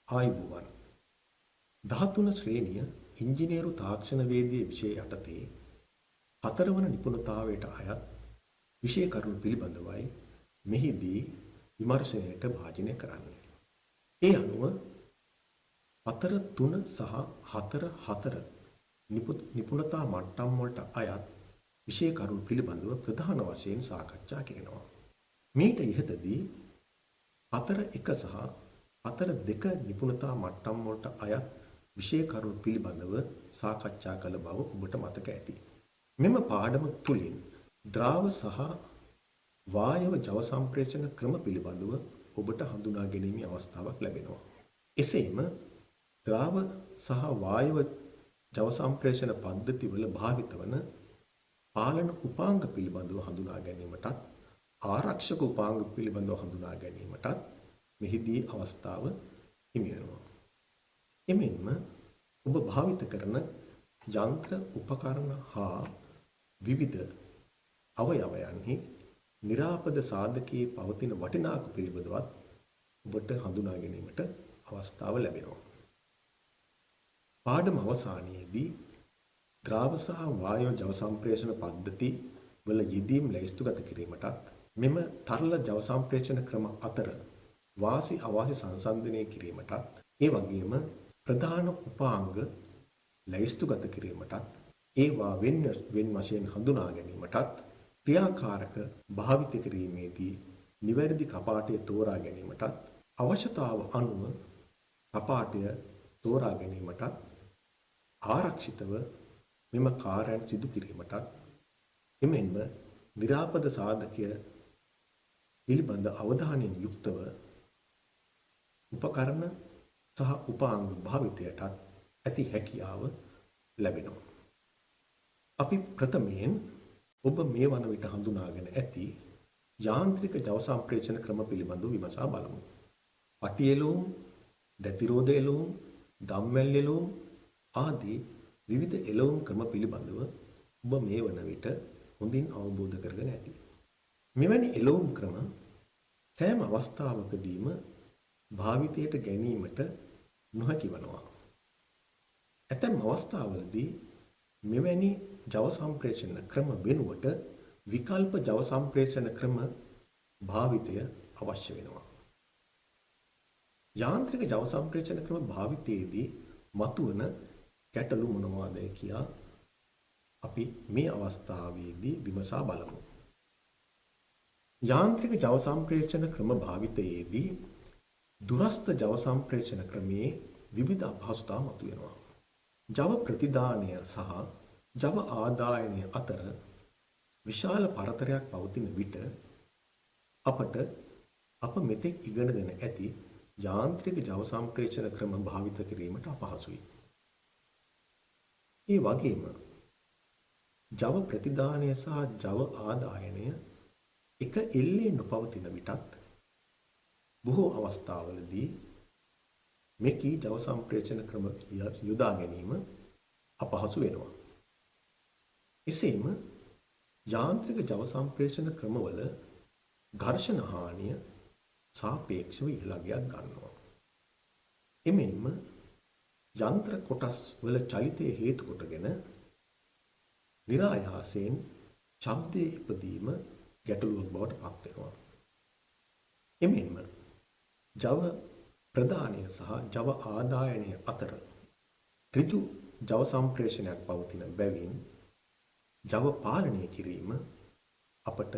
ආයුබෝවන් 13 ශ්‍රේණිය ඉංජිනේරු තාක්ෂණවේදී විෂය යටතේ 4 වන නිපුණතාවයට අයත් විෂය කරුණු පිළිබඳවයි මෙහිදී විමර්ශනයට භාජනය කරන්නේ. ඒ අනුව 4.3 සහ 4.4 නිපුණතා මට්ටම් වලට අයත් විෂය කරුණු පිළිබඳව ප්‍රධාන වශයෙන් සාකච්ඡා කරනවා. මීට ඉහතදී 4.1 සහ 4.2 නිපුණතා මට්ටම් වලට අයත් විෂය කරුණු පිළිබඳව සාකච්ඡා කළ බව ඔබට මතක ඇති. මෙම පාඩම තුලින් ද්‍රාව සහ වායව ජව සම්ප්‍රේෂණ ක්‍රම පිළිබඳව ඔබට හඳුනා ගැනීමේ අවස්ථාවක් ලැබෙනවා. එසේම ද්‍රාව සහ වායව ජව සම්ප්‍රේෂණ පද්ධතිවල භාවිත වන පාලන උපාංග පිළිබඳව හඳුනා ගැනීමටත් ආරක්ෂක උපාංග පිළිබඳව හඳුනා ගැනීමටත් මෙහිදී අවස්ථාව හිමි වෙනවා. එමෙන්ම ඔබ භාවිත කරන යන්ත්‍ර උපකරණ හා විවිධ අවයවයන්හි නිරාපද සාධකයේ පවතින වටිනාකම පිළිබඳවත් ඔබට හඳුනා ගැනීමට අවස්ථාව ලැබෙනවා. පාඩම අවසානයේදී ද්‍රාව සහ වායව ජව සම්ප්‍රේෂණ පද්ධති වල යෙදීම් ලැයිස්තුගත කිරීමටත් මෙම තරල ජව සම්ප්‍රේෂණ ක්‍රම අතර වාසි අවාසි සංසන්දනය කිරීමටත් ඒ වගේම ප්‍රධාන උපාංග ලැයිස්තුගත කිරීමටත් ඒවා වෙන වශයෙන් හඳුනා ගැනීමටත් ක්‍රියාකාරක භාවිත කිරීමේදී නිවැරදි කපාටය තෝරා ගැනීමටත් අවශ්‍යතාව අනුව කපාටය තෝරා ගැනීමටත් ආරක්ෂිතව මෙම කාර්යයන් සිදු කිරීමටත් එමෙන්ම නිරාපද සාධකය පිළිබඳ අවධානයෙන් යුක්තව උපකරණ සහ උපාංග භාවිතයටත් ඇති හැකියාව ලැබෙනවා. අපි ප්‍රථමයෙන් ඔබ මේ වන විට හඳුනාගෙන ඇති යාන්ත්‍රික ජව සම්ප්‍රේෂණ ක්‍රම පිළිබඳව විමසා බලමු. පටි එළවුම්, දැතිරෝධ එළවුම්, දම්වැල් එළවුම් ආදී විවිධ එළවුම් ක්‍රම පිළිබඳව ඔබ මේ වන විට හොඳින් අවබෝධ කරගෙන ඇති. මෙවැනි එළවුම් ක්‍රම සෑම අවස්ථාවකදීම භාවිතයට ගැනීමට නොහැකි වනවා. ඇතැම් අවස්ථාවලදී මෙවැනි ජව සම්ප්‍රේෂණ ක්‍රම වෙනුවට විකල්ප ජව සම්ප්‍රේෂණ ක්‍රම භාවිතය අවශ්‍ය වෙනවා. යාන්ත්‍රික ජව සම්ප්‍රේෂණ ක්‍රම භාවිතයේදී මතුවන ගැටලු මොනවාද කියා අපි මේ අවස්ථාවේදී විමසා බලමු. යාන්ත්‍රික ජව සම්ප්‍රේෂණ ක්‍රම භාවිතයේදී දුරස්ත ජව සම්ප්‍රේෂණ ක්‍රමයේ විවිධ අපහසුතා මතුවෙනවා. ජව ප්‍රතිදානය සහ ජව ආදායනය අතර විශාල පරතරයක් පවතින විට අප මෙතෙක් ඉගෙනගෙන ඇති යාන්ත්‍රික ජව සම්ප්‍රේෂණ ක්‍රම භාවිත කිරීමට අපහසුයි. ඒ වගේම ජව ප්‍රතිදානය සහ ජව ආදායනය එක එල්ලේ නොපවතින විටත් බොහෝ අවස්ථාවලදී මෙකී ජව සම්ප්‍රේෂණ ක්‍රම යොදා ගැනීම අපහසු වෙනවා. එසේම යාන්ත්‍රික ජව සම්ප්‍රේෂණ ක්‍රමවල ඝර්ෂණ හානිය සාපේක්ෂව ඉහළගයක් ගන්නවා. එමෙන්ම යන්ත්‍ර කොටස් වල චලිතය හේතු කොටගෙන નિરાයාසයෙන් ශබ්දයේ ඉපදීම ගැටලුවක් බවට පත් වෙනවා. එමෙන්ම ජව ප්‍රදානය සහ ජව ආදායනය අතර ඍජු ජව සම්ප්‍රේෂණයක් පවතින බැවින් ජව පාලනය කිරීම අපට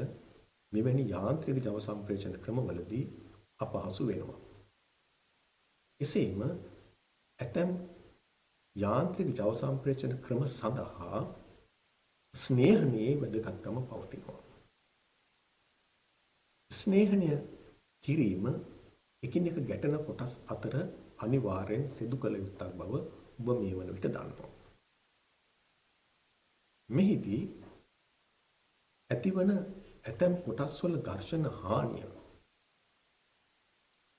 මෙවැනි යාන්ත්‍රික ජව සම්ප්‍රේෂණ ක්‍රමවලදී අපහසු වෙනවා. එසේම ඇතැම් යාන්ත්‍රික ජව සම්ප්‍රේෂණ ක්‍රම සඳහා ස්නේහනයේ වැදගත්කම පවතිනවා. ස්නේහනය කිරීම එකිනෙක ගැටෙන කොටස් අතර අනිවාර්යෙන් සිදු කළ යුත්තක් බව ඔබ මේ වන විට දන්නවා. මෙහිදී ඇතිවන ඇතැම් කොටස් වල ඝර්ෂණ හානිය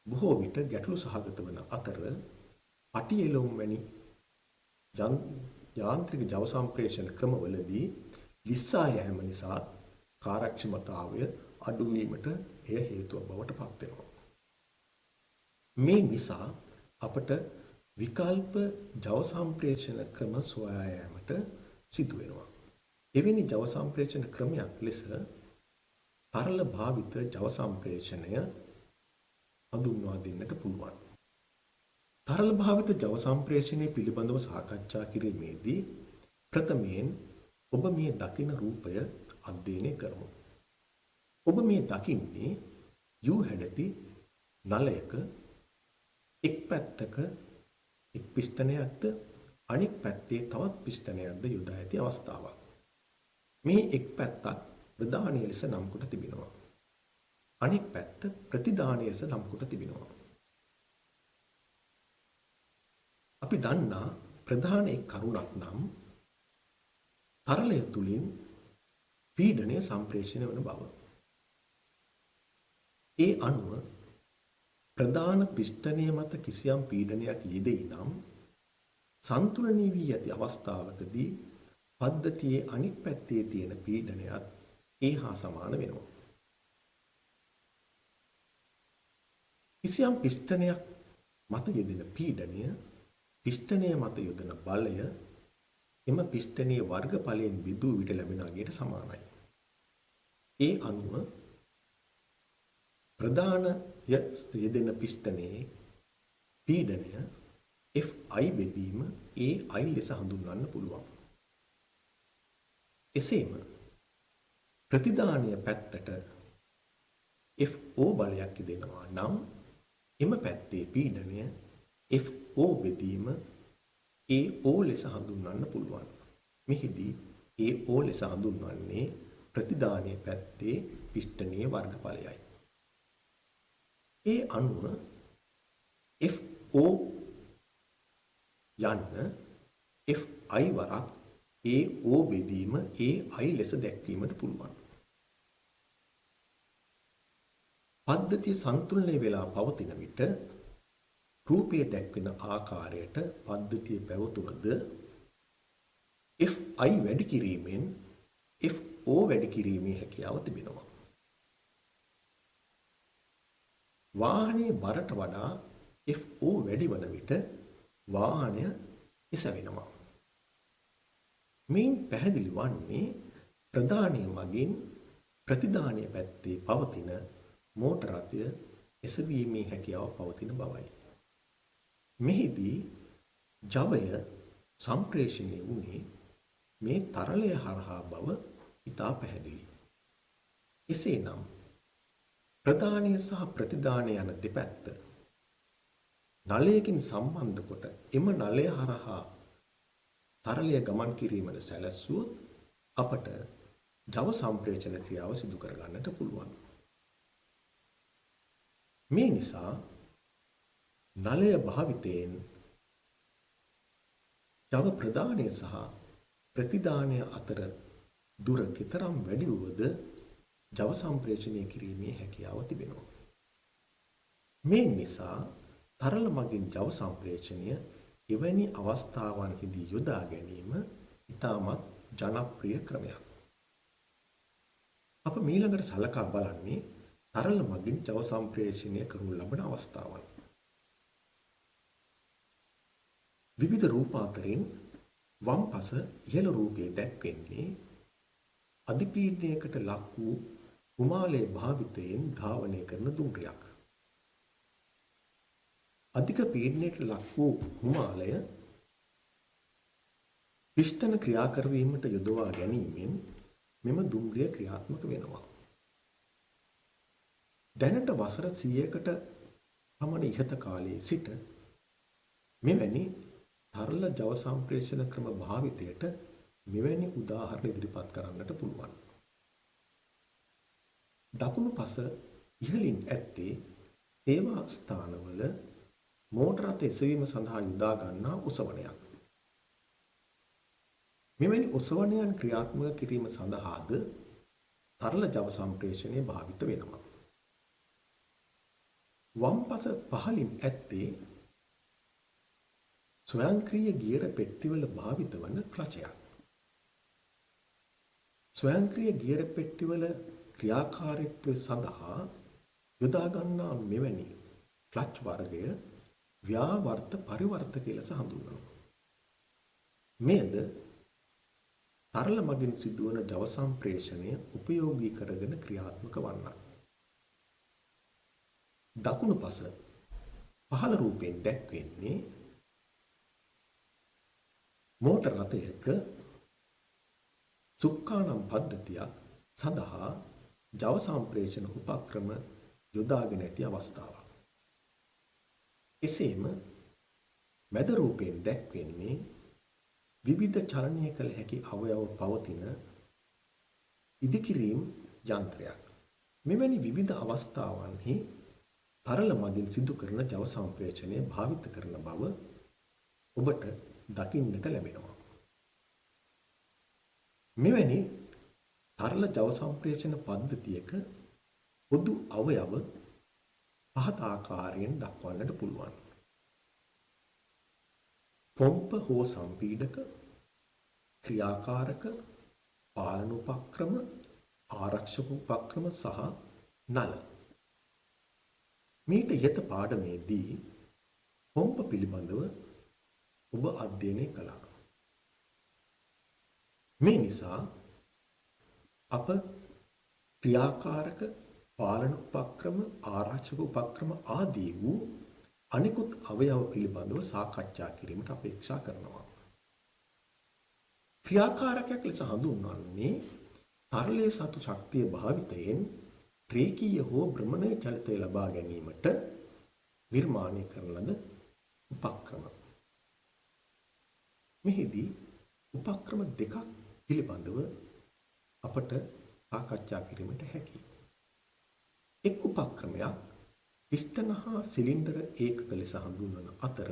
බොහෝ විට ගැටලු සහගත වන අතර පටි එළවුම් වැනි යාන්ත්‍රික ජව සම්ප්‍රේෂණ ක්‍රමවලදී ලිස්සා යෑම නිසා කාර්යක්ෂමතාවය අඩු වීමට එය හේතුවක් බවට පත් වෙනවා. මේ නිසා අපට විකල්ප ජව සම්ප්‍රේෂණ ක්‍රම සොයා යාමට සිදු වෙනවා. එවැනි ජව සම්ප්‍රේෂණ ක්‍රමයක් ලෙස තරල භාවිත ජව සම්ප්‍රේෂණය හඳුන්වා දෙන්නට පුළුවන්. තරල භාවිත ජව සම්ප්‍රේෂණය පිළිබඳව සාකච්ඡා කිරීමේදී ප්‍රථමයෙන් ඔබ මේ දකින රූපය අධ්‍යයනය කරමු. ඔබ මේ දකින්නේ U හැඩති නලයක එක් පැත්තක එක් පිස්ටනයක්ද අනෙක් පැත්තේ තවත් පිස්ටනයක්ද යොදා ඇති අවස්ථාවක්. මේ එක් පැත්තක් ප්‍රධානීය ලෙස නම් කොට තිබෙනවා. අනෙක් පැත්ත ප්‍රතිධානීය ලෙස නම් කොට තිබෙනවා. අපි දන්නා ප්‍රධාන එක් කරුණක් නම් තරලය තුලින් පීඩනය සම්ප්‍රේෂණය වන බව. ඒ අනුව ප්‍රධාන පිස්ටනය මත කිසියම් පීඩනයක් යෙදෙයි නම් සන්තුලනය වී ඇති අවස්ථාවකදී පද්ධතියේ අනෙක් පැත්තේ තියෙන පීඩනයත් ඒ හා සමාන වෙනවා. කිසියම් පිස්ටනයක් මත යෙදෙන පීඩනය පිස්ටනය මත යොදන බලය එම පිස්ටනයේ වර්ගඵලයෙන් බෙදූ විට ලැබෙන අගයට සමානයි. ඒ අනුව ප්‍රධාන යෙදෙන පිස්ටනයේ පීඩනය Fi බෙදීම Ai ලෙස හඳුන්වන්න පුළුවන්. එසේම ප්‍රතිධානීය පැත්තට Fo බලයක් යෙදෙනවා නම් එම පැත්තේ පීඩනය Fo බෙදීම Ao ලෙස හඳුන්වන්න පුළුවන්. මෙහිදී Ao ලෙස හඳුන්වන්නේ ප්‍රතිධානීය පැත්තේ පිස්ටනයේ වර්ගඵලයයි. ඒ අනුව Fo යන්න Fi වරක් Ao බෙදීම Ai ලෙස දැක්වීමට පුළුවන්. පද්ධතිය සන්තුලනය වෙලා පවතින විට රූපයේ දැක්වෙන ආකාරයට පද්ධතිය පැවතුනද Fi වැඩි කිරීමෙන් Fo වැඩි කිරීමේ හැකියාව තිබෙනවා. වාහනයේ බරට වඩා Fo වැඩි වන විට වාහනය එසවෙනවා. මේන් පැහැදිලි වන්නේ ප්‍රධානීය මගින් ප්‍රතිධානීය පැත්තේ පවතින මෝටර රථය එසවීමේ හැකියාව පවතින බවයි. මෙහිදී ජවය සම්ප්‍රේෂණය වුණේ මේ තරලය හරහා බව ඉතා පැහැදිලි. එසේනම් ප්‍රධානීය සහ ප්‍රතිධානීය යන දෙපැත්ත නලයකින් සම්බන්ධ කොට එම නලය හරහා තරලය ගමන් කිරීමට සැලැස්සුවොත් අපට ජව සම්ප්‍රේෂණ ක්‍රියාව සිදු කර ගන්නට පුළුවන්. මේ නිසා නලය භාවිතයෙන් ජව ප්‍රධානීය සහ ප්‍රතිධානීය අතර දුර කෙතරම් වැඩි වුවද ජව සම්ප්‍රේෂණය කිරීමේ හැකියාව තිබෙනවා. මේ නිසා තරල මගින් ජව සම්ප්‍රේෂණය එවැනි අවස්ථාවන්හිදී යොදා ගැනීම ඉතාමත් ජනප්‍රිය ක්‍රමයක්. අප මීළඟට සලකා බලන්නේ තරල මගින් ජව සම්ප්‍රේෂණය කරනු ලබන අවස්ථාවන්. විවිධ රූප අතරින් වම් පස ඉහළ රූපයේ දැක්වෙන්නේ අධිපීඩනයකට ලක් වූ කුමාලයේ භාවිතයෙන් ධාවනය කරන දුම්රියක්. අධික පීඩනයට ලක් වූ කුමාලය පිස්ටන ක්‍රියා කරවීමට යොදවා ගැනීමෙන් මෙම දුම්රිය ක්‍රියාත්මක වෙනවා. දැනට වසර 100කට පමණ ඉහත කාලයේ සිට මෙවැනි තරල ජව සම්ප්‍රේෂණ ක්‍රම භාවිතයට මෙවැනි උදාහරණ ඉදිරිපත් කරන්නට පුළුවන්. දකුණු පස ඉහළින් ඇත්තේ සේවා ස්ථානවල මෝටර රථ එසවීම සඳහා යොදා ගන්නා ඔසවනයක්. මෙවැනි ඔසවනයන් ක්‍රියාත්මක කිරීම සඳහාද තරල ජව සම්ප්‍රේෂණය භාවිත වෙනවා. වම් පස පහළින් ඇත්තේ ස්වයංක්‍රීය ගියර පෙට්ටිවල භාවිත වන ක්ලචයක්. ස්වයංක්‍රීය ගියර පෙට්ටිවල ක්‍රියාකාරීත්වය සඳහා යොදා ගන්නා මෙවැනි ක්ලච් වර්ගය ව්‍යාවර්ත පරිවර්තක ලෙස හඳුන්වනවා. මෙයද තරල මගින් සිදුවන ජව සම්ප්‍රේෂණය උපයෝගී කරගෙන ක්‍රියාත්මක වන්නක්. දකුණු පස පහළ රූපයෙන් දැක්වෙන්නේ මෝටර රථයක සුක්කානම් පද්ධතියක් සඳහා ජව සම්ප්‍රේෂණ උපක්‍රම යොදාගෙන ඇති අවස්ථාවක්. එසේම මැද රූපයෙන් දැක්වෙන්නේ විවිධ චලනය කළ හැකි අවයව පවතින ඉදිකිරීම් යන්ත්‍රයක්. මෙවැනි විවිධ අවස්ථාවන්හි තරල මගින් සිදු කරන ජව සම්ප්‍රේෂණය භාවිත කරන බව ඔබට දකින්නට ලැබෙනවා. මෙවැනි තරල ජව සම්ප්‍රේෂණ පද්ධතියක පොදු අවයව පහත ආකාරයෙන් දක්වන්නට පුළුවන්. පොම්ප හෝ සම්පීඩක, ක්‍රියාකාරක, පාලන උපක්‍රම, ආරක්ෂක උපක්‍රම සහ නල. මීට ඉහත පාඩමේදී පොම්ප පිළිබඳව ඔබ අධ්‍යයනය කළා. මේ නිසා අප ක්‍රියාකාරක, පාලන උපක්‍රම, ආරක්ෂක උපක්‍රම ආදී වූ අනිකුත් අවයව පිළිබඳව සාකච්ඡා කිරීමට අපේක්ෂා කරනවා. ක්‍රියාකාරකයක් ලෙස හඳුන්වන්නේ තරලයේ සතු ශක්තිය භාවිතයෙන් රේඛීය හෝ භ්‍රමණීය චලිතය ලබා ගැනීමට නිර්මාණය කරන ලද උපක්‍රම. මෙහිදී උපක්‍රම දෙකක් පිළිබඳව අපට සාකච්ඡා කිරීමට හැකියි. එක් උපක්‍රමයක් පිස්ටන හා සිලින්ඩර ඒකක ලෙස හඳුන්වන අතර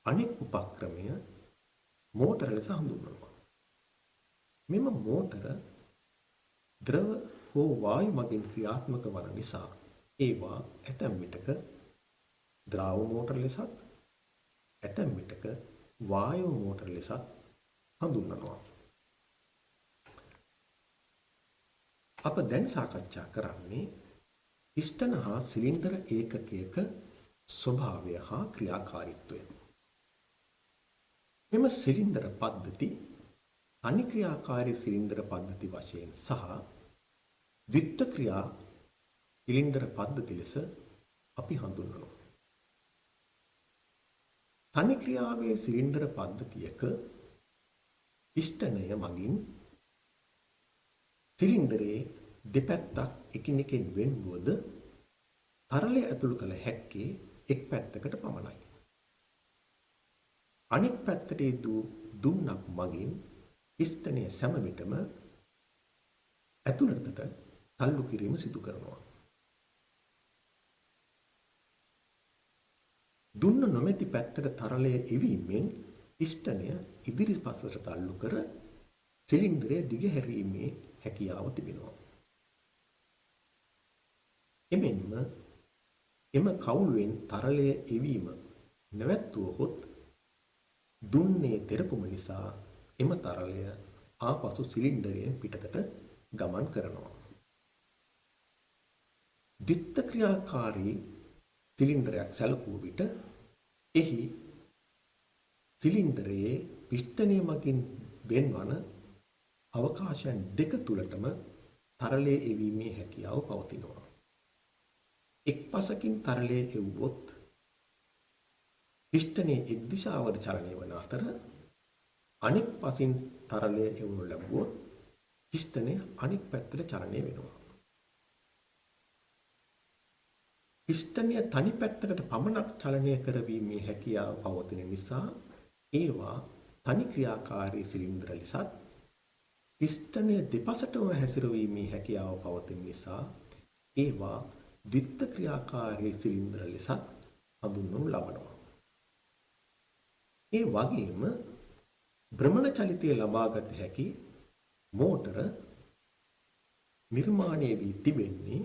අනෙක් උපක්‍රමය මෝටර ලෙස හඳුන්වනවා. මෙම මෝටර ද්‍රව හෝ වායු මගින් ක්‍රියාත්මක වන නිසා ඒවා ඇතැම් විටක ද්‍රව මෝටර ලෙසත් ඇතැම් විටක වායු මෝටර ලෙසත් හඳුන්වනවා. අප දැන් සාකච්ඡා කරන්නේ පිස්ටන හා සිලින්ඩර ඒකකයක ස්වභාවය හා ක්‍රියාකාරීත්වය. මෙම සිලින්ඩර පද්ධති අනික්‍රියාකාරී සිලින්ඩර පද්ධති වශයෙන් සහ ද්විත්ව ක්‍රියා සිලින්ඩර පද්ධති ලෙස අපි හඳුන්වනවා. තනි ක්‍රියාවේ සිලින්ඩර පද්ධතියක පිස්ටනය මගින් සිලින්ඩරයේ දෙපැත්තක් එකිනෙකින් වෙන් වුවද තරලය ඇතුළු කළ හැක්කේ එක් පැත්තකට පමණයි. අනෙක් පැත්තට දුන්නක් මගින් පිස්ටනය සෑම විටම ඇතුළතට තල්ලු කිරීම සිදු කරනවා. දුන්න නොමැති පැත්තට තරලය එවීමෙන් පිස්ටනය ඉදිරිපසට තල්ලු කර සිලින්ඩරය දිගහැරීමේ හැකියාව තිබෙනවා. එමෙන්ම එම කවුළුවෙන් තරලය එවීම නැවැත්වුවහොත් දුන්නේ තෙරපුම නිසා එම තරලය ආපසු සිලින්ඩරයෙන් පිටතට ගමන් කරනවා. ද්විත්ව ක්‍රියාකාරී සිලින්ඩරයක් සැලකුව විට එහි සිලින්ඩරයේ පිස්ටනය මගින් වෙන්වන අවකාශයන් දෙක තුලටම තරලය එවීමේ හැකියාව පවතිනවා. එක් පසකින් තරලය එවුවොත් පිස්ටනය එක් දිශාවට චලනය වන අතර අනෙක් පසින් තරලය එවනු ලැබුවොත් පිස්ටනය අනෙක් පැත්තට චලනය වෙනවා. පිස්ටනය තනි පැත්තකට පමණක් චලනය කරවීමේ හැකියාව පවතින නිසා ඒවා තනි ක්‍රියාකාරී සිලින්ඩර ලෙසත් පිස්ටනය දෙපසටම හැසිරවීමේ හැකියාව පවතින නිසා ඒවා ද්විත්ව ක්‍රියාකාරී සිලින්ඩර ලෙසත් හඳුන්වනු ලබනවා. ඒ වගේම භ්‍රමණ චලිතය ලබාගත හැකි මෝටර නිර්මාණය වී තිබෙන්නේ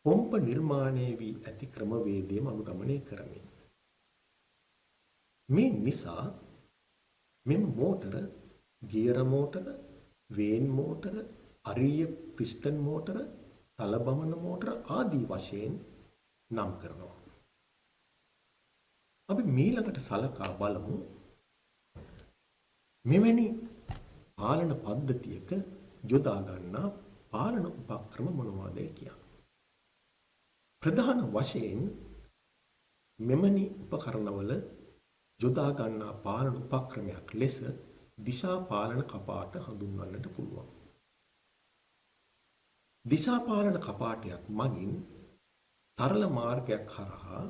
පොම්ප නිර්මාණය වී ඇති ක්‍රමවේදයම අනුගමනය කරමින්. මේ නිසා මෙම මෝටර ගියර මෝටර, වේන් මෝටර, අරීය පිස්ටන් මෝටර, තලබමන මෝටර ආදී වශයෙන් නම් කරනවා. අපි මීළඟට සලකා බලමු මෙවැනි පාලන පද්ධතියක යොදා ගන්නා පාලන උපක්‍රම මොනවාද කියලා. ප්‍රධාන වශයෙන් මෙවැනි උපකරණවල යොදා ගන්නා පාලන උපක්‍රමයක් ලෙස දිශා පාලන කපාට හඳුන්වන්නට පුළුවන්. දිශා පාලන කපාටයක් මගින් තරල මාර්ගයක් හරහා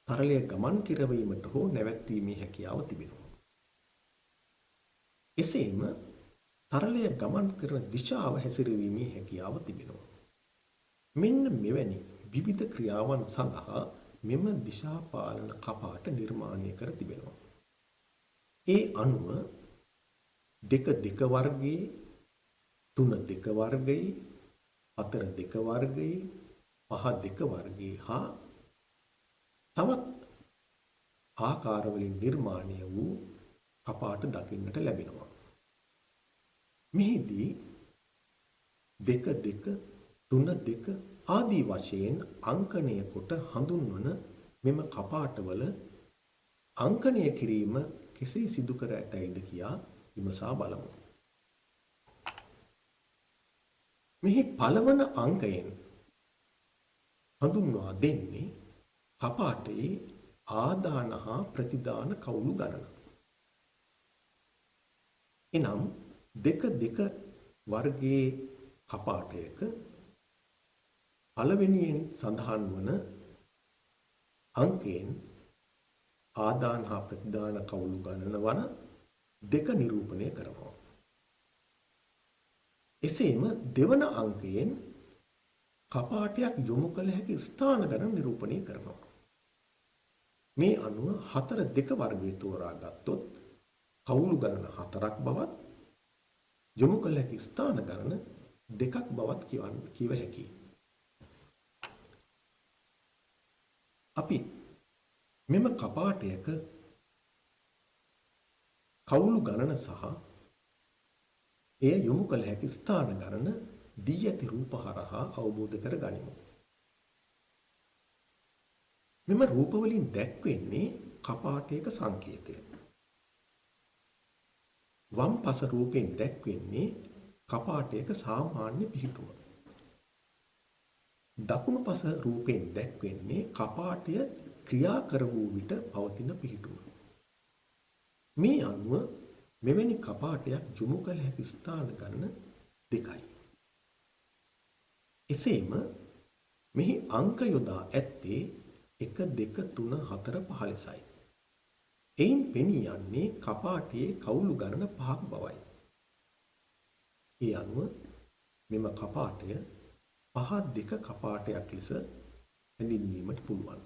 තරලය ගමන් කිරවීමට හෝ නැවැත්වීමේ හැකියාව තිබෙනවා. එසේම තරලය ගමන් කරන දිශාව හැසිරවීමේ හැකියාව තිබෙනවා. මෙන්න මෙවැනි විවිධ ක්‍රියාවන් සඳහා මෙම දිශා පාලන කපාට නිර්මාණය කර තිබෙනවා. ඒ අනුව 2 වර්ගයේ 3 වර්ගයේ 4 වර්ගයේ 5 වර්ගයේ හා තවත් ආකාරවලින් නිර්මාණය වූ කපාට දකින්නට ලැබෙනවා. මෙහිදී 2 3 ආදී වශයෙන් අංකණය කොට හඳුන්වන මෙම කපාටවල අංකණය කිරීම කෙසේ සිදු කර ඇතැයිද කියා විමසා බලමු. මෙහි පළවන අංකයෙන් හඳුන්වා දෙන්නේ කපාටයේ ආදාන හා ප්‍රතිදාන කවුළු ගණන. එනම් 2 වර්ගයේ කපාටයක පළවෙනියෙන් සඳහන් වන අංකයෙන් ආදාන හා ප්‍රතිදාන කවුළු ගණන වන 2 නිරූපණය කරනවා. එසේම දෙවන අංකයෙන් කපාටයක් යොමු කළ හැකි ස්ථාන ගණන නිරූපණය කරනවා. මේ අනුව 4 වර්ගය තෝරා ගත්තොත් කවුළු ගණන 4ක් බවත් යොමු කළ හැකි ස්ථාන ගණන 2ක් බවත් කිව හැකියි. අපි මෙම කපාටයක කවුළු ගණන සහ එය යොමු කළ හැකි ස්ථාන ගණන දී ඇති රූප හරහා අවබෝධ කර ගනිමු. මෙම රූප වලින් දැක්වෙන්නේ කපාටයක සංකේතය. වම් පස රූපෙන් දැක්වෙන්නේ කපාටයක සාමාන්‍ය පිහිටුව. දකුණු පස රූපෙන් දැක්වෙන්නේ කපාටය ක්‍රියා කර වූ විට පවතින පිහිටුව. මේ අනුව මෙවැනි කපාටයක් යොමු කළ හැකි ස්ථාන ගණන 2යි. එසේම මෙහි අංක යොදා ඇත්තේ 1 2 3 4 5 ලෙසයි. එයින් පෙනී යන්නේ කපාටයේ කවුළු ගණන 5ක් බවයි. ඒ අනුව මෙම කපාටය 5 2 කපාටයක් ලෙස හැඳින්වීමට පුළුවන්.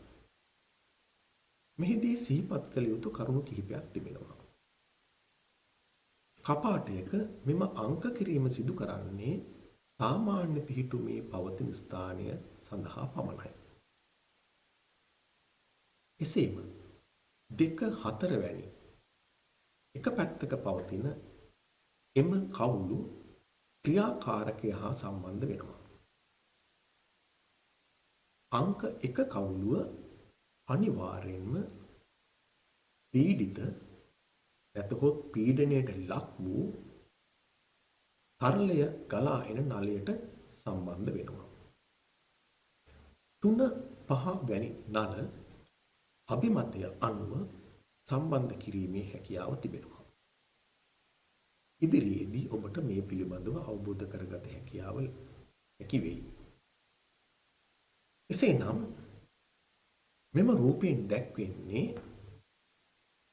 මෙහිදී සිහිපත් කළ යුතු කරුණු කිහිපයක් තිබෙනවා. කපාටයක මෙම අංක කිරීම සිදු කරන්නේ සාමාන්‍ය පිහිටුමේ පවතින ස්ථානය සඳහා පමණයි. එසේම 2 4 වැනි එක පැත්තක පවතින එම කවුළු ක්‍රියාකාරකය හා සම්බන්ධ වෙනවා. අංක 1 කවුළුව අනිවාර්යෙන්ම පීඩිත නැතහොත් පීඩනයට ලක් වූ තරලය ගලා එන නලයට සම්බන්ධ වෙනවා. 3 5 වැනි නල අභිමතය අනුව සම්බන්ධ කිරීමේ හැකියාව තිබෙනවා. ඉදිරියේදී ඔබට මේ පිළිබඳව අවබෝධ කරගත හැකි වෙයි. එසේනම් මෙම රූපයෙන් දැක්වෙන්නේ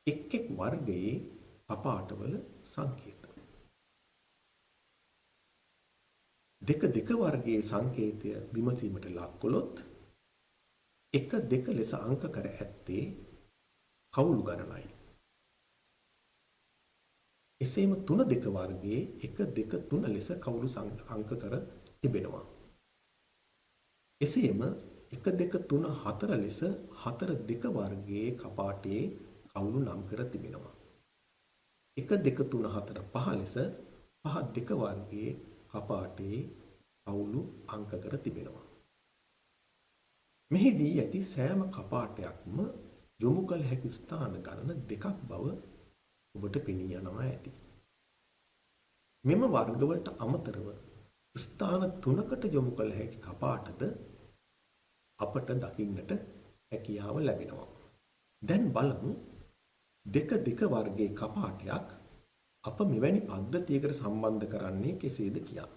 එක් වර්ගයේ කපාටවල සංකේත. 2 වර්ගයේ සංකේතය විමසීමට ලක් කළොත් 1 2 ලෙස අංක කර ඇත්තේ කවුළු ගණනයි. එසේම 3 2 වර්ගයේ 1 2 3 ලෙස කවුළු අංක කර තිබෙනවා. එසේම 1 2 3 4 ලෙස 4 2 වර්ගයේ කපාටයේ කවුළු නම් කර තිබෙනවා. 1 2 3 4 5 ලෙස 5 2 වර්ගයේ කපාටයේ කවුළු අංක කර තිබෙනවා. මෙහිදී ඇති සෑම කපාටයක්ම යොමු කළ හැකි ස්ථාන ගණන දෙකක් බව ඔබට පෙනී යනවා ඇති. මෙම වර්ගවලට අමතරව ස්ථාන 3කට යොමු කළ හැකි කපාටද අපට දකින්නට හැකියාව ලැබෙනවා. දැන් බලමු 2 වර්ගයේ කපාටයක් අප මෙවැනි පද්ධතියකට සම්බන්ධ කරන්නේ කෙසේද කියා.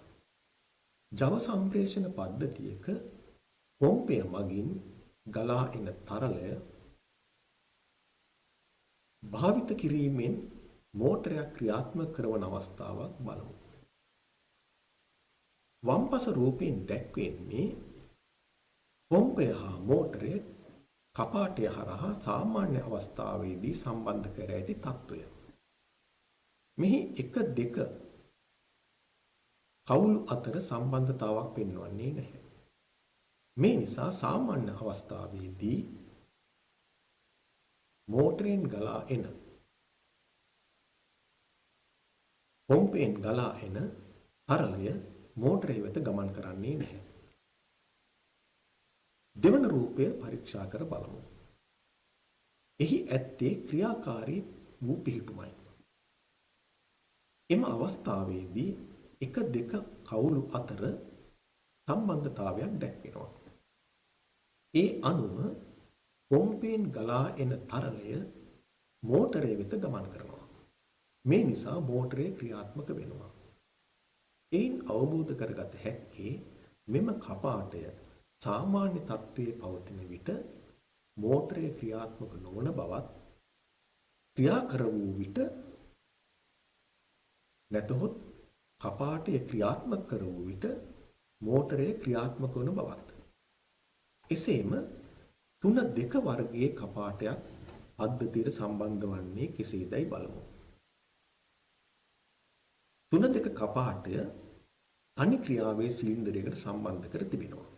ජව සම්ප්‍රේෂණ පද්ධතියක පොම්පය මගින් ගලා එන තරලය භාවිත කිරීමෙන් මෝටරයක් ක්‍රියාත්මක කරන අවස්ථාවක් බලමු. වම්පස රූපයෙන් දැක්වෙන්නේ පොම්පය හා මෝටරය කපාටය හරහා සාමාන්‍ය අවස්ථාවේදී සම්බන්ධ කර ඇති තත්ත්වය. මෙහි 1-2 කවුළු අතර සම්බන්ධතාවක් පෙන්වන්නේ නැහැ. මේ නිසා සාමාන්‍ය අවස්ථාවේදී මෝටරෙන් ගලා එන පොම්පෙන් ගලා එන තරලය මෝටරය වෙත ගමන් කරන්නේ නැහැ. දෙවන රූපය පරීක්ෂා කර බලමු. එහි ඇත්තේ ක්‍රියාකාරී වූ පිහිටුමයි. එම අවස්ථාවේදී 1-2 කවුළු අතර සම්බන්ධතාවයක් දැක්වෙනවා. ඒ අනුව පොම්පෙන් ගලා එන තරලය මෝටරය වෙත ගමන් කරනවා. මේ නිසා මෝටරය ක්‍රියාත්මක වෙනවා. එයින් අවබෝධ කරගත හැක්කේ මෙම කපාටය සාමාන්‍ය තත්ත්වයේ පවතින විට මෝටරය ක්‍රියාත්මක නොවන බවත් ක්‍රියා කර වූ විට නැතහොත් කපාටය ක්‍රියාත්මක කර වූ විට මෝටරය ක්‍රියාත්මක වන බවත්. එසේම 3-2 වර්ගයේ කපාටයක් පද්ධතියට සම්බන්ධ වන්නේ කෙසේදයි බලමු. 3-2 කපාටය තනි ක්‍රියාවේ සිලින්ඩරයකට සම්බන්ධ කර තිබෙනවා.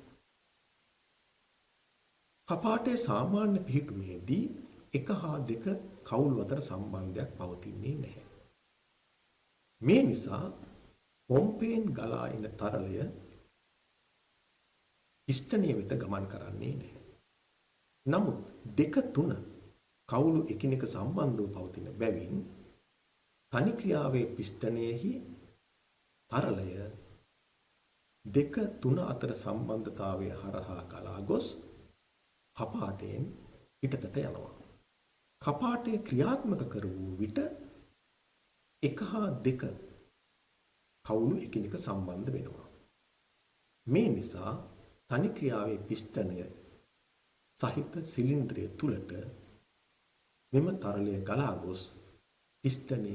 කපාටයේ සාමාන්‍ය පිහිටුමේදී 1 හා 2 කවුළු අතර සම්බන්ධයක් පවතින්නේ නැහැ. මේ නිසා පොම්පෙන් ගලා එන තරලය පිස්ටනය වෙත ගමන් කරන්නේ නැහැ. නමුත් 2-3 කවුළු එකිනෙක සම්බන්ධව පවතින බැවින් තනි ක්‍රියාවේ පිස්ටනයෙහි තරලය 2-3 අතර සම්බන්ධතාවය හරහා ගලා ගොස් කපාටයෙන් පිටතට යනවා. කපාටය ක්‍රියාත්මක කර වූ විට 1 හා 2 කවුළු එකිනෙක සම්බන්ධ වෙනවා. මේ නිසා තනි ක්‍රියාවේ පිස්ටනය සහිත සිලින්ඩරය තුලට මෙම තරලය ගලා ගොස් පිස්ටනය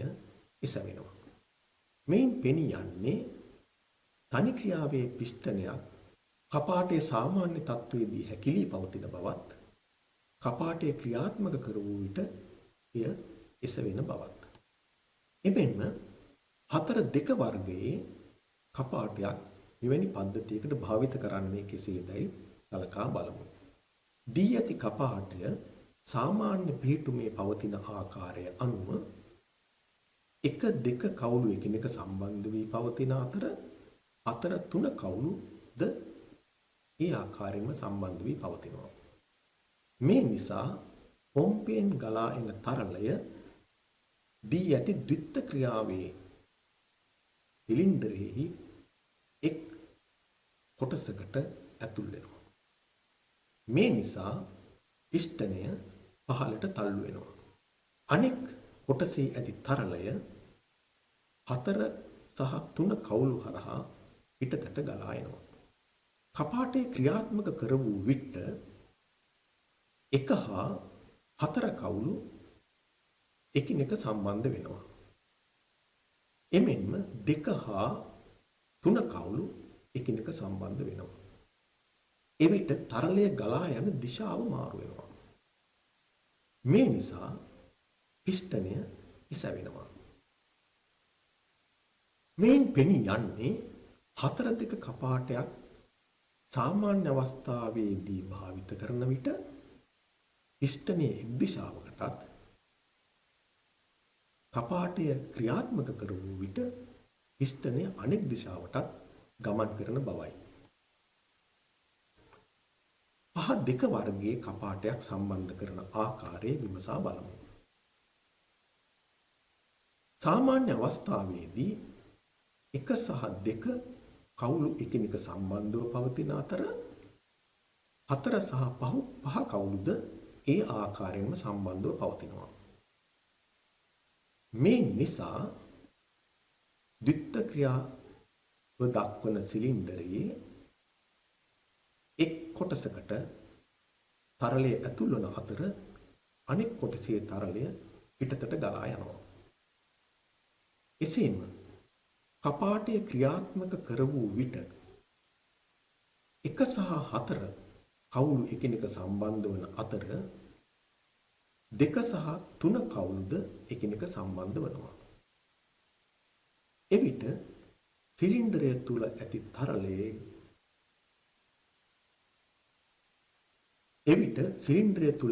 එසවෙනවා. මෙයින් පෙනී යන්නේ තනි ක්‍රියාවේ පිස්ටනයක් කපාටයේ සාමාන්‍ය තත්ත්වයේදී හැකිලී පවතින බවත් කපාටය ක්‍රියාත්මක කර වූ විට එය එසවෙන බවත්. එමෙන්ම 4-2 වර්ගයේ කපාටයක් මෙවැනි පද්ධතියකට භාවිත කරන්නේ කෙසේදයි සලකා බලමු. දී ඇති කපාටය සාමාන්‍ය පිහිටුමේ පවතින ආකාරය අනුව 1-2 කවුළු එකිනෙක සම්බන්ධ වී පවතින අතර 3 කවුළුද ඒ ආකාරයෙන්ම සම්බන්ධ වී පවතිනවා. මේ නිසා පොම්පෙන් ගලා එන තරලය දී ඇති ද්විත්ව ක්‍රියාවේ සිලින්ඩරෙහි එක් කොටසකට ඇතුල් වෙනවා. මේ නිසා පිස්ටනය පහළට තල්ලු වෙනවා. අනෙක් කොටසේ ඇති තරලය 4 සහ 3 කවුළු හරහා පිටතට ගලා එනවා. කපාටය ක්‍රියාත්මක කර වූ විට 1 හා 4 කවුළු එකිනෙක සම්බන්ධ වෙනවා. එමෙන්ම 2 හා 3 කවුළු එකිනෙක සම්බන්ධ වෙනවා. එවිට තරලය ගලා යන දිශාව මාරු වෙනවා. මේ නිසා පිස්ටනය එසවෙනවා. මේන් පෙනී යන්නේ 4-2 කපාටයක් සාමාන්‍ය අවස්ථාවේදී භාවිත කරන විට පිස්ටනයේ එක් දිශාවකටත් කපාටය ක්‍රියාත්මක කර වූ විට පිස්ටනය අනෙක් දිශාවටත් ගමන් කරන බවයි. පහ දෙක වර්ගයේ කපාටයක් සම්බන්ධ කරන ආකාරය විමසා බලමු. සාමාන්‍ය අවස්ථාවේදී 1 සහ 2 කවුළු එකිනෙක සම්බන්ධව පවතින අතර 4 සහ 5 කවුළුද ඒ ආකාරයෙන්ම සම්බන්ධව පවතිනවා. මේ නිසා ද්විත්ව ක්‍රියාව දක්වන සිලින්ඩරයේ එක් කොටසකට තරලය ඇතුල් වන අතර අනෙක් කොටසේ තරලය පිටතට ගලා යනවා. එසේම කපාටය ක්‍රියාත්මක කර වූ විට 1 සහ 4 කවුළු එකිනෙක සම්බන්ධ වන අතර 2 සහ 3 කවුළුද එකිනෙක සම්බන්ධ වනවා. එවිට සිලින්ඩරය තුල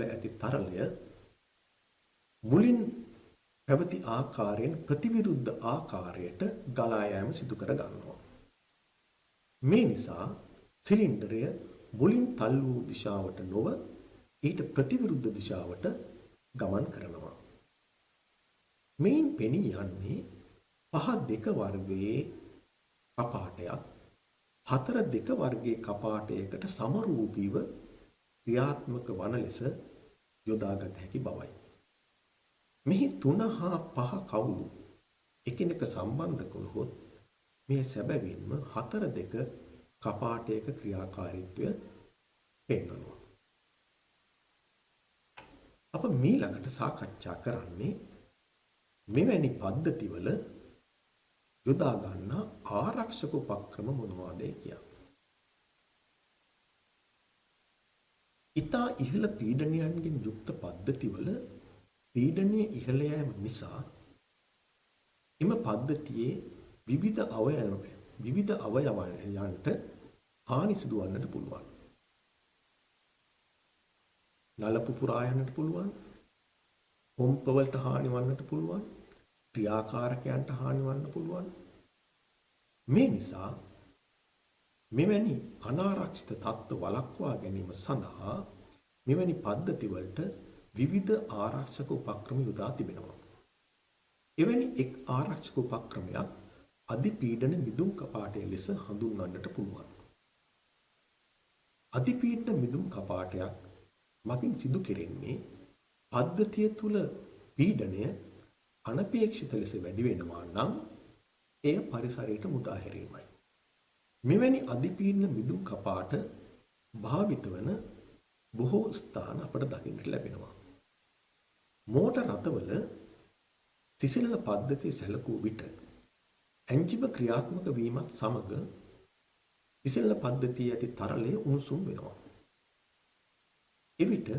ඇති තරලය මුලින් පැවති ආකාරයෙන් ප්‍රතිවිරුද්ධ ආකාරයට ගලා යාම සිදු කර ගන්නවා. මේ නිසා සිලින්ඩරය මුලින් තල්ලු වූ දිශාවට නොව ඊට ප්‍රතිවිරුද්ධ දිශාවට ගමන් කරනවා. මේන් පෙනී යන්නේ පහ දෙක වර්ගයේ කපාටයක් 4 දෙක වර්ගයේ කපාටයකට සමරූපීව ක්‍රියාත්මක වන ලෙස යොදාගත හැකි බවයි. මෙහි 3 හා 5 කවුළු එකිනෙක සම්බන්ධ කළහොත් මේ සැබවින්ම 4 දෙක කපාටයක ක්‍රියාකාරීත්වය පෙන්වනවා. අප මීළඟට සාකච්ඡා කරන්නේ මෙවැනි පද්ධතිවල යොදා ගන්නා ආරක්ෂක උපක්‍රම මොනවාද කියලා. ඉතා ඉහළ පීඩනයන්ගෙන් යුක්ත පද්ධතිවල පීඩනය ඉහළ යාම නිසා එම පද්ධතියේ විවිධ අවයවයන්ට හානි සිදුවන්නට පුළුවන්. නල පුපුරා යන්නට පුළුවන්. පොම්ප වලට හානි වන්නට පුළුවන්. ක්‍රියාකාරකයන්ට හානි වන්න පුළුවන්. මේ නිසා මෙවැනි අනාරක්ෂිත තත්ත්ව වළක්වා ගැනීම සඳහා මෙවැනි පද්ධති වලට විවිධ ආරක්ෂක උපක්‍රම යොදා තිබෙනවා. එවැනි එක් ආරක්ෂක උපක්‍රමයක් අධිපීඩන මිදුම් කපාටය ලෙස හඳුන්වන්නට පුළුවන්. අධිපීඩන මිදුම් කපාටයක් මගින් සිදු කෙරෙන්නේ පද්ධතිය තුල පීඩනය අනපේක්ෂිත ලෙස වැඩි වෙනවා නම් එය පරිසරයට මුදා හැරීමයි. මෙවැනි අධිපීඩන මිදුම් කපාට භාවිත වන බොහෝ ස්ථාන අපට දකින්නට ලැබෙනවා. මෝටර රථවල සිසිලන පද්ධතිය සැලකූ විට එන්ජිම ක්‍රියාත්මක වීමත් සමග සිසිලන පද්ධතියේ ඇති තරලය උණුසුම් වෙනවා. එවිට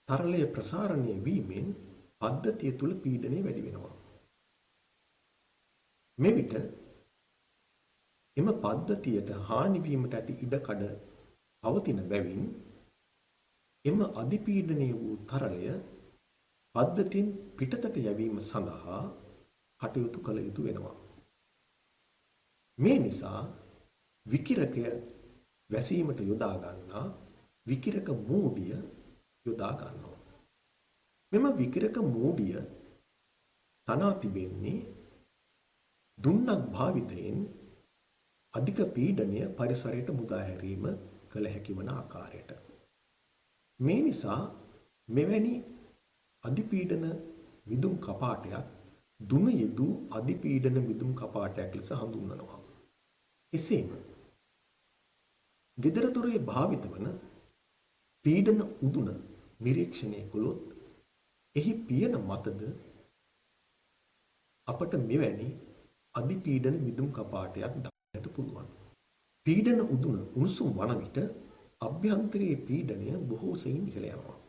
තරලය ප්‍රසාරණය වීමෙන් පද්ධතිය තුල පීඩනය වැඩි වෙනවා. මෙවිට එම පද්ධතියට හානි වීමට ඇති ඉඩකඩ පවතින බැවින් එම අධිපීඩනය වූ තරලය පද්ධතියෙන් පිටතට යැවීම සඳහා කටයුතු කළ යුතු වෙනවා. මේ නිසා විකිරකය වැසීමට යොදා ගන්නා විකිරක මූඩිය යොදා ගන්නවා. මෙම විකිරක මූඩිය තනා තිබෙන්නේ දුන්නක් භාවිතයෙන් අධික පීඩනය පරිසරයට මුදා හැරීම කළ හැකි වන ආකාරයට. මේ නිසා මෙවැනි අධිපීඩන මිදුම් කපාටයක් දුන යෙදූ අධිපීඩන මිදුම් කපාටයක් ලෙස හඳුන්වනවා. එසේම ගෙදර දොරේ භාවිත වන පීඩන උදුන නිරීක්ෂණය කළොත් එහි පියන මතද අපට මෙවැනි අධිපීඩන මිදුම් කපාටයක් දක්නට පුළුවන්. පීඩන උදුන උණුසුම් වන විට අභ්‍යන්තරයේ පීඩනය බොහෝ සෙයින් ඉහළ යනවා.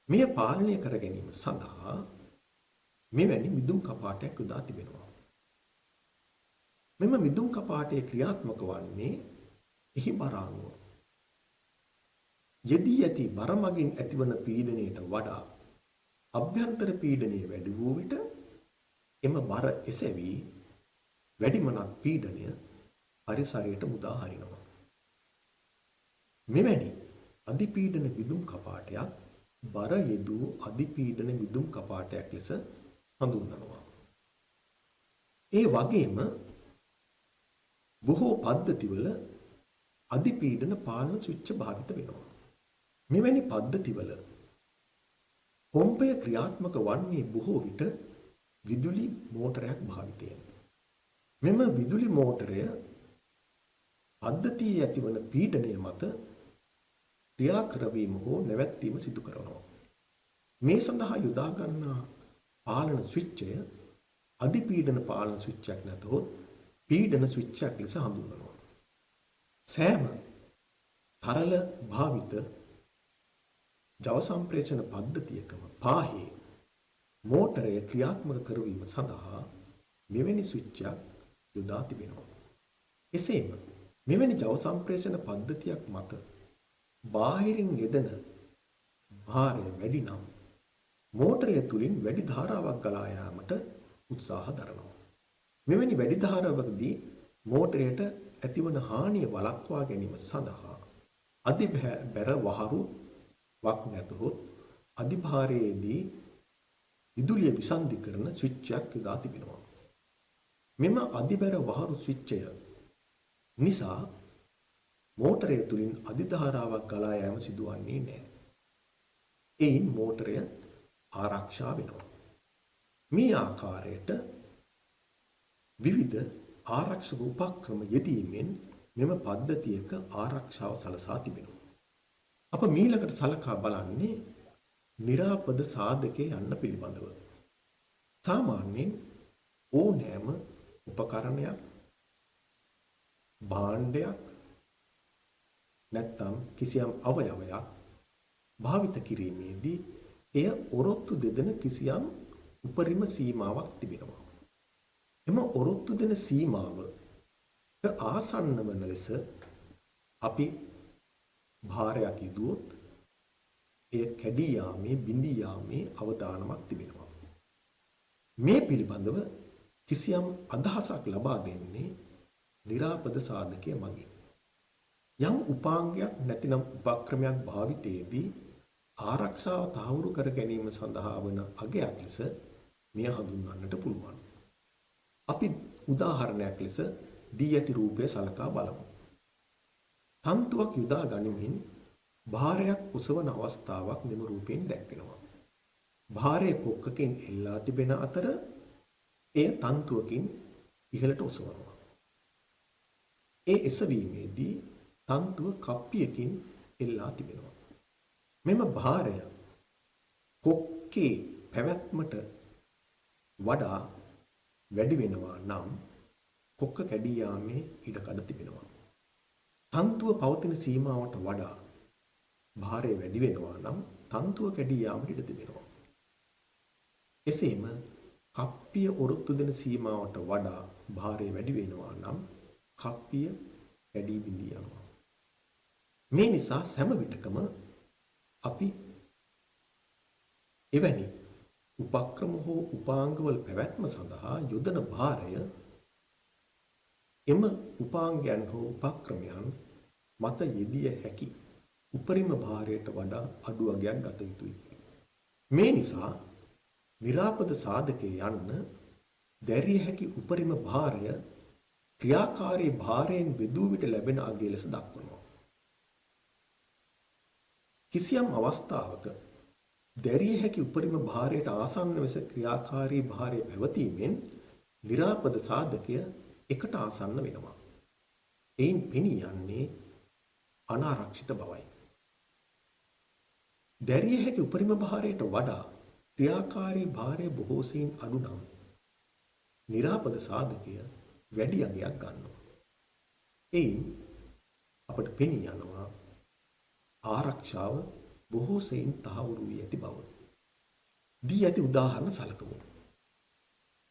මෙය පාලනය කර ගැනීම සඳහා මෙවැනි මිදුම් කපාටයක් යොදා තිබෙනවා. මෙම මිදුම් කපාටයේ ක්‍රියාත්මක වන්නේ එහි බර අනුව. යෙදී ඇති බර මගින් ඇතිවන පීඩනයට වඩා අභ්‍යන්තර පීඩනය වැඩි වූ විට එම බර එසැවි වැඩිමනක් පීඩනය පරිසරයට මුදා හරිනවා. මෙවැනි අධිපීඩන විදුම් කපාටයක් බර යෙදූ අධිපීඩන විදුම් කපාටයක් ලෙස හඳුන්වනවා. ඒ වගේම බොහෝ පද්ධතිවල අධිපීඩන පාලන ස්විච් භාවිත වෙනවා. මෙවැනි පද්ධතිවල පොම්පය ක්‍රියාත්මක වන්නේ බොහෝ විට විදුලි මෝටරයක් භාවිතයෙන්. මෙම විදුලි මෝටරය පද්ධතියේ ඇතිවන පීඩනය මත ක්‍රියා කරවීම හෝ නැවැත්වීම සිදු කරනවා. මේ සඳහා යොදා ගන්නා පාලන ස්විච්චය අධිපීඩන පාලන ස්විච්චයක් නැතහොත් පීඩන ස්විච්චයක් ලෙස හඳුන්වනවා. සෑම තරල භාවිත ජව සම්ප්‍රේෂණ පද්ධතියකම පාහේ මෝටරය ක්‍රියාත්මක කරවීම සඳහා මෙවැනි ස්විච්චයක් යොදා තිබෙනවා. එසේම මෙවැනි ජව සම්ප්‍රේෂණ පද්ධතියක් මත බාහිරින් යෙදෙන භාරය වැඩි නම් මෝටරය තුලින් වැඩි ධාරාවක් ගලා යාමට උත්සාහ දරනවා. මෙවැනි වැඩි ධාරාවකදී මෝටරයට ඇතිවන හානිය වළක්වා ගැනීම සඳහා අධිබැර වහරුවක් නැතහොත් අධිභාරයේදී විදුලිය විසන්ධි කරන ස්විච්චයක් යොදා තිබෙනවා. මෙම අධිබැර වහරු ස්විච්චය නිසා මෝටරය තුලින් අධිධාරාවක් ගලා යාම සිදුවන්නේ නැහැ. එයින් මෝටරය ආරක්ෂා වෙනවා. මේ ආකාරයට විවිධ ආරක්ෂක උපක්‍රම යෙදීමෙන් මෙම පද්ධතියක ආරක්ෂාව සලසා තිබෙනවා. අප මීළඟට සලකා බලන්නේ නිරාපද සාධකයේ යන්න පිළිබඳව. සාමාන්‍යයෙන් ඕනෑම උපකරණයක් භාණ්ඩයක් නැත්නම් කිසියම් අවයවයක් භාවිත කිරීමේදී එය ඔරොත්තු දෙදෙන කිසියම් උපරිම සීමාවක් තිබෙනවා. එම ඔරොත්තු දෙන සීමාවට ආසන්න වන ලෙස අපි භාරයක් යෙදුවොත් එය කැඩී යාමේ බිඳී යාමේ අවදානමක් තිබෙනවා. මේ පිළිබඳව කිසියම් අදහසක් ලබා දෙන්නේ නිරාපද සාධකය මගින්. යම් උපාංගයක් නැතිනම් උපක්‍රමයක් භාවිතයේදී ආරක්ෂාව තහවුරු කර ගැනීම සඳහා වන අගයක් ලෙස මෙය හඳුන්වන්නට පුළුවන්. අපි උදාහරණයක් ලෙස දී ඇති රූපය සලකා බලමු. තන්තුවක් යොදා ගනිමින් භාරයක් ඔසවන අවස්ථාවක් මෙම රූපයෙන් දැක්වෙනවා. භාරය කොක්කකින් එල්ලා තිබෙන අතර එය තන්තුවකින් ඉහළට ඔසවනවා. ඒ එසවීමේදී තන්තුව කප්පියකින් එල්ලා තිබෙනවා. මෙම භාරය කොක්කේ පැවැත්මට වඩා වැඩි වෙනවා නම් කොක්ක කැඩී යාමේ ඉඩකඩ තිබෙනවා. තන්තුව පවතින සීමාවට වඩා භාරය වැඩි වෙනවා නම් තන්තුව කැඩී යාමට ඉඩ තිබෙනවා. එසේම කප්පිය ඔරොත්තු දෙන සීමාවට වඩා භාරය වැඩි වෙනවා නම් කප්පිය කැඩී බිඳී යනවා. මේ නිසා සෑම විටකම අපි එවැනි උපක්‍රම හෝ උපාංගවල පැවැත්ම සඳහා යොදන භාරය එම උපාංගයන් හෝ උපක්‍රමයන් මත යෙදිය හැකි උපරිම භාරයට වඩා අඩු අගයක් ගත යුතුයි. මේ නිසා නිරාපද සාධකයේ යන්න දැරිය හැකි උපරිම භාරය ක්‍රියාකාරී භාරයෙන් බෙදූ විට ලැබෙන අගය ලෙස දක්වනවා. කිසියම් අවස්ථාවක දැරිය හැකි උපරිම භාරයට ආසන්න ලෙස ක්‍රියාකාරී භාරය පැවතීමෙන් නිරාපද සාධකය එකට ආසන්න වෙනවා. එයින් පෙනී යන්නේ අනාරක්ෂිත බවයි. දැරිය හැකි උපරිම භාරයට වඩා ක්‍රියාකාරී භාරය බොහෝ සෙයින් අඩු නම් නිරාපද සාධකය වැඩි අගයක් ගන්නවා. එයින් අපට පෙනී යනවා ආරක්ෂාව බොහෝ සෙයින් තහවුරු වී ඇති බව. දී ඇති උදාහරණ සලකමු.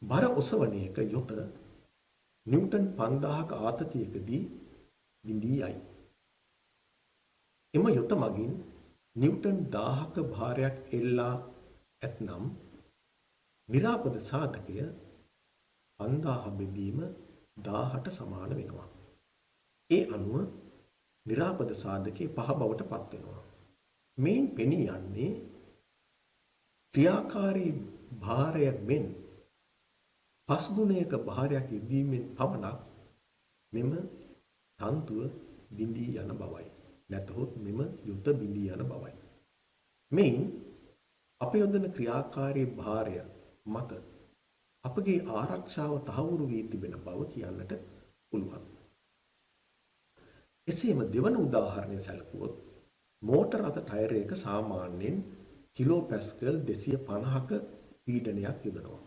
බර ඔසවණයක යොත නිව්ටන් 5000ක ආතතියකදී බිඳී යයි. එම යොත මගින් නිව්ටන් 1000ක භාරයක් එල්ලා ඇතනම් නිරාපද සාධකය 5000 බෙදීම 1000ට සමාන වෙනවා. ඒ අනුව නිරාපද සාධකයේ පහ බවට පත් වෙනවා. මේන් පෙනී යන්නේ ක්‍රියාකාරී භාරය මෙන් පස් ගුණයක භාරයක් යෙදීමෙන් පමණක් මෙම තන්තුව බිඳී යන බවයි. නැතහොත් මෙම යුත බිඳී යන බවයි. මෙයින් අප යොදන ක්‍රියාකාරී භාරය මත අපගේ ආරක්ෂාව තහවුරු වී තිබෙන බව කියන්නට පුළුවන්. එසේම දෙවන උදාහරණය සැලකුවොත් මෝටර රථ ටයරයක සාමාන්‍යයෙන් කිලෝ පැස්කල් 250ක පීඩනයක් යොදනවා.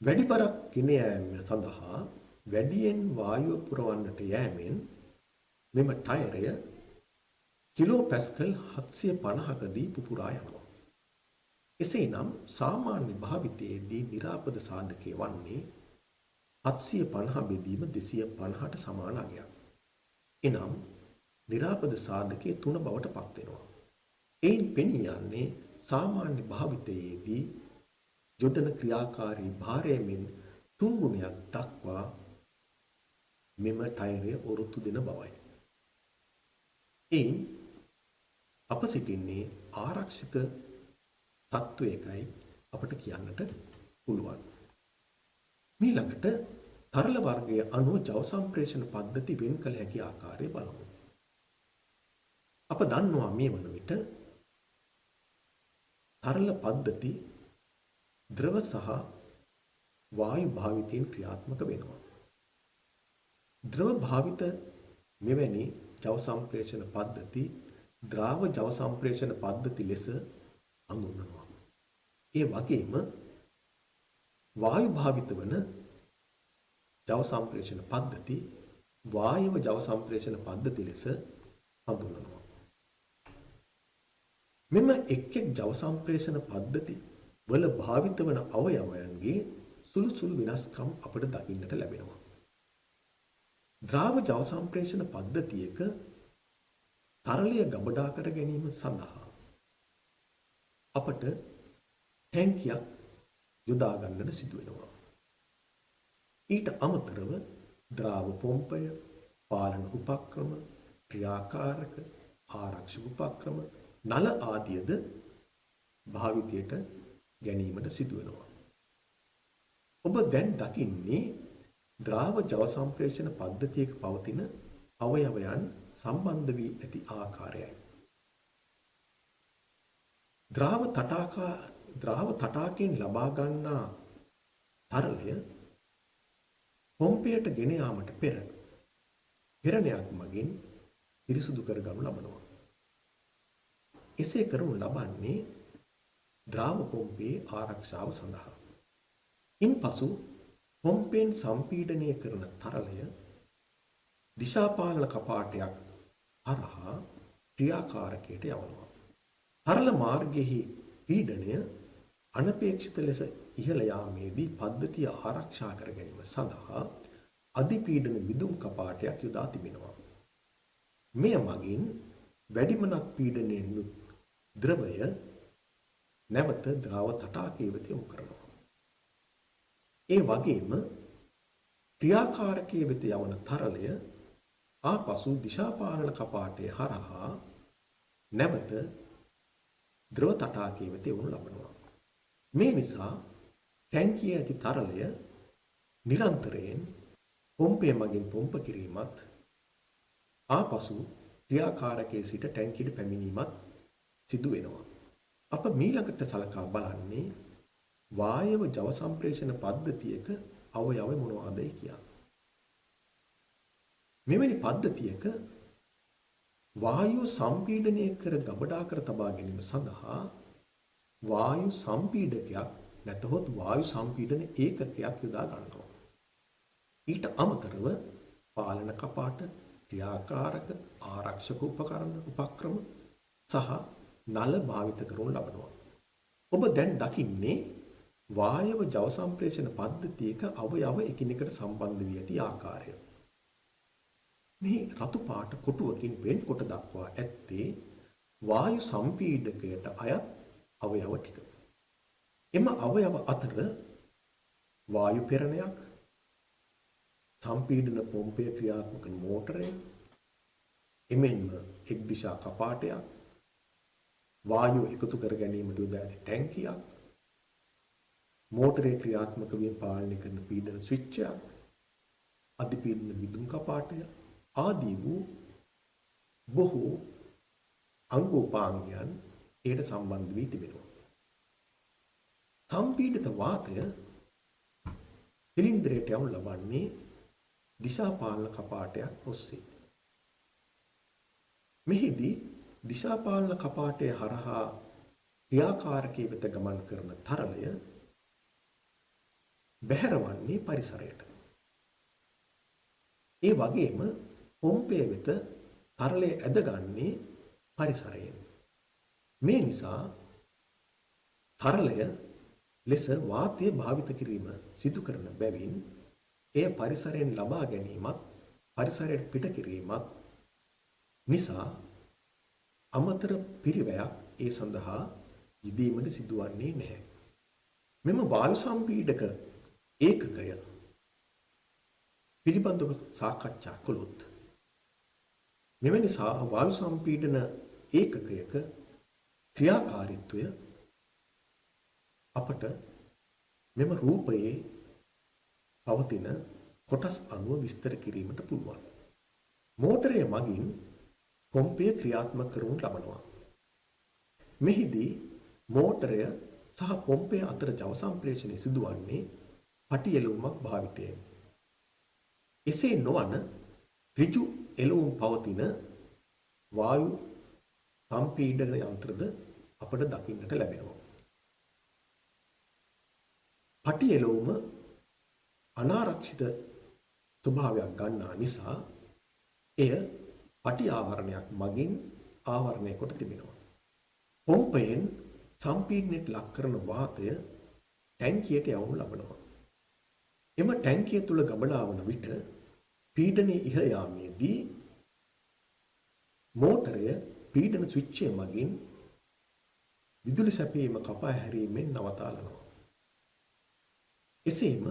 වැඩි බරක් ගෙන යාම සඳහා වැඩියෙන් වායුව පුරවන්නට යෑමෙන් මෙම ටයරය කිලෝ පැස්කල් 750කදී පුපුරා යනවා. එසේනම් සාමාන්‍ය භාවිතයේදී නිරාපද සාධකය වන්නේ 750 බෙදීම 250ට සමාන අගයක්. එනම් නිරාපද සාධකයේ 3 බවට පත් වෙනවා. එයින් පෙනී යන්නේ සාමාන්‍ය භාවිතයේදී යොදන ක්‍රියාකාරී භාරයෙන් 3 ගුණයක් දක්වා මෙම ටයරය ඔරොත්තු දෙන බවයි. එයින් අප සිටින්නේ ආරක්ෂිත තත්වයකයි අපට කියන්නට පුළුවන්. ඊළඟට තරල වර්ගයේ අණු ජව සම්ප්‍රේෂණ පද්ධති වෙන් කළ හැකි ආකාරය බලමු. අප දන්නවා මේ වන විට තරල පද්ධති ද්‍රව සහ වායු භාවිතයෙන් ක්‍රියාත්මක වෙනවා. ද්‍රව භාවිත මෙවැනි ජව සම්ප්‍රේෂණ පද්ධති ද්‍රාව ජව සම්ප්‍රේෂණ පද්ධති ලෙස හඳුන්වනවා. ඒ වගේම වායු භාවිත වන ජව සම්ප්‍රේෂණ පද්ධති වායව ජව සම්ප්‍රේෂණ පද්ධති ලෙස හඳුන්වනවා. මෙම එක් එක් ජව සම්ප්‍රේෂණ පද්ධති වල භාවිත වන අවයවයන්ගේ සුළු සුළු වෙනස්කම් අපට දකින්නට ලැබෙනවා. ද්‍රාව ජව සම්ප්‍රේෂණ පද්ධතියක තරලය ගබඩා කර ගැනීම සඳහා අපට ටැංකියක් යොදා ගන්නට සිදු වෙනවා. ඊට අමතරව ද්‍රාව පොම්පය, පාලන උපක්‍රම, ක්‍රියාකාරක, ආරක්ෂක උපක්‍රම, නල ආදියද භාවිතයට ගැනීමට සිදු වෙනවා. ඔබ දැන් දකින්නේ ද්‍රාව ජව සම්ප්‍රේෂණ පද්ධතියක පවතින අවයවයන් සම්බන්ධ වී ඇති ආකාරයයි. ද්‍රාව තටාකයෙන් ලබා ගන්නා තරලය පොම්පයට ගෙන යාමට පෙර පෙරණයක් මගින් පිරිසුදු කර ගනු ලබනවා. එසේ කරනු ලබන්නේ ද්‍රාව පොම්පේ ආරක්ෂාව සඳහා. ඉන්පසු පොම්පෙන් සම්පීඩනය කරන තරලය දිශාපාලන කපාටයක් හරහා ක්‍රියාකාරකයට යවනවා. තරල මාර්ගයේ පීඩනය අනපේක්ෂිත ලෙස ඉහළ යාමේදී පද්ධතිය ආරක්ෂා කර ගැනීම සඳහා අධිපීඩන විදුම් කපාටයක් යොදා තිබෙනවා. මෙය මගින් වැඩිමනක් පීඩනයෙන් යුත් ද්‍රවය නැවත ද්‍රව තටාකයේ වෙත යොමු කරනවා. ඒ වගේම ක්‍රියාකාරකයේ වෙත යවන තරලය ආපසු දිශාපාලන කපාටය හරහා නැවත ද්‍රව තටාකයේ වෙත යොමු ලබනවා. මේ නිසා ටැංකියේ ඇති තරලය නිරන්තරයෙන් පොම්පය මගින් පොම්ප කිරීමත් ආපසු ක්‍රියාකාරකයේ සිට ටැංකියට පැමිණීමත් සිදු වෙනවා. අප මීළඟට සලකා බලන්නේ වායව ජව සම්ප්‍රේෂණ පද්ධතියක අවයව මොනවාදයි කියලා. මෙවැනි පද්ධතියක වායු සම්පීඩනය කර ගබඩා කර තබා ගැනීම සඳහා වායු සම්පීඩකයක් නැතහොත් වායු සම්පීඩන ඒකකයක් යොදා ගන්නවා. ඊට අමතරව පාලන කපාට, ක්‍රියාකාරක, ආරක්ෂක උපක්‍රම සහ නල භාවිත කරනු ලබනවා. ඔබ දැන් දකින්නේ වායව ජව සම්ප්‍රේෂණ පද්ධතියක අවයව එකිනෙකට සම්බන්ධ වී ඇති ආකාරය. මේ රතු පාට කොටුවකින් වෙන්කොට දක්වා ඇත්තේ වායු සම්පීඩකයට අයත් අවයව ටික. එම අවයව අතර වායු පෙරණයක්, සම්පීඩන පොම්පය ක්‍රියාත්මක මෝටරය, එමෙන්ම එක් දිශා කපාටයක්, වායුව එකතු කර ගැනීමට යොදා ඇති ටැංකියක්, මෝටරේ ක්‍රියාත්මක වීම පාලනය කරන පීඩන ස්විච්චයක්, අධිපීඩන විදුම් කපාටය ආදී වූ බොහෝ අංගෝපාංගයන් එයට සම්බන්ධ වී තිබෙනවා. සම්පීඩිත වාතය සිලින්ඩරයට යවනු ලබන්නේ දිශාපාලන කපාටයක් ඔස්සේ. මෙහිදී දිශාපාලන කපාටය හරහා ක්‍රියාකාරකයේ වෙත ගමන් කරන තරලය බැහැරවන්නේ පරිසරයට. ඒ වගේම පොම්පය වෙත තරලය ඇදගන්නේ පරිසරයෙන්. මේ නිසා තරලය ලෙස වාතය භාවිත කිරීම සිදු කරන බැවින් එය පරිසරයෙන් ලබා ගැනීමත් පරිසරයට පිට කිරීමත් නිසා අමතර පිරිවැයක් ඒ සඳහා යෙදීමට සිදුවන්නේ නැහැ. මෙම වායු සම්පීඩක ඒකකය පිළිබඳව සාකච්ඡා කළොත් මෙවැනි වායු සම්පීඩන ඒකකයක ක්‍රියාකාරීත්වය අපට මෙම රූපයේ පවතින කොටස් අනුව විස්තර කිරීමට පුළුවන්. මෝටරය මගින් පොම්පය ක්‍රියාත්මක කරනු ලබනවා. මෙහිදී මෝටරය සහ පොම්පය අතර ජව සම්ප්‍රේෂණය සිදුවන්නේ පටි එළවුමක් භාවිතයෙන්. එසේ නොවන ඍජු එළවුම් පවතින වායු සම්පීඩන යන්ත්‍රද අපට දකින්නට ලැබෙනවා. පටි එළවුම අනාරක්ෂිත ස්වභාවයක් ගන්නා නිසා එය පටි ආවරණයක් මගින් ආවරණය කොට තිබෙනවා. පොම්පයෙන් සම්පීඩනයට ලක් කරන වාතය ටැංකියට යවනු ලබනවා. එම ටැංකිය තුල ගබඩා වන විට පීඩනය ඉහළ යාමේදී මෝටරය පීඩන ස්විච්චය මගින් විදුලි සැපයීම කපා හැරීමෙන් නවතාලනවා. එසේම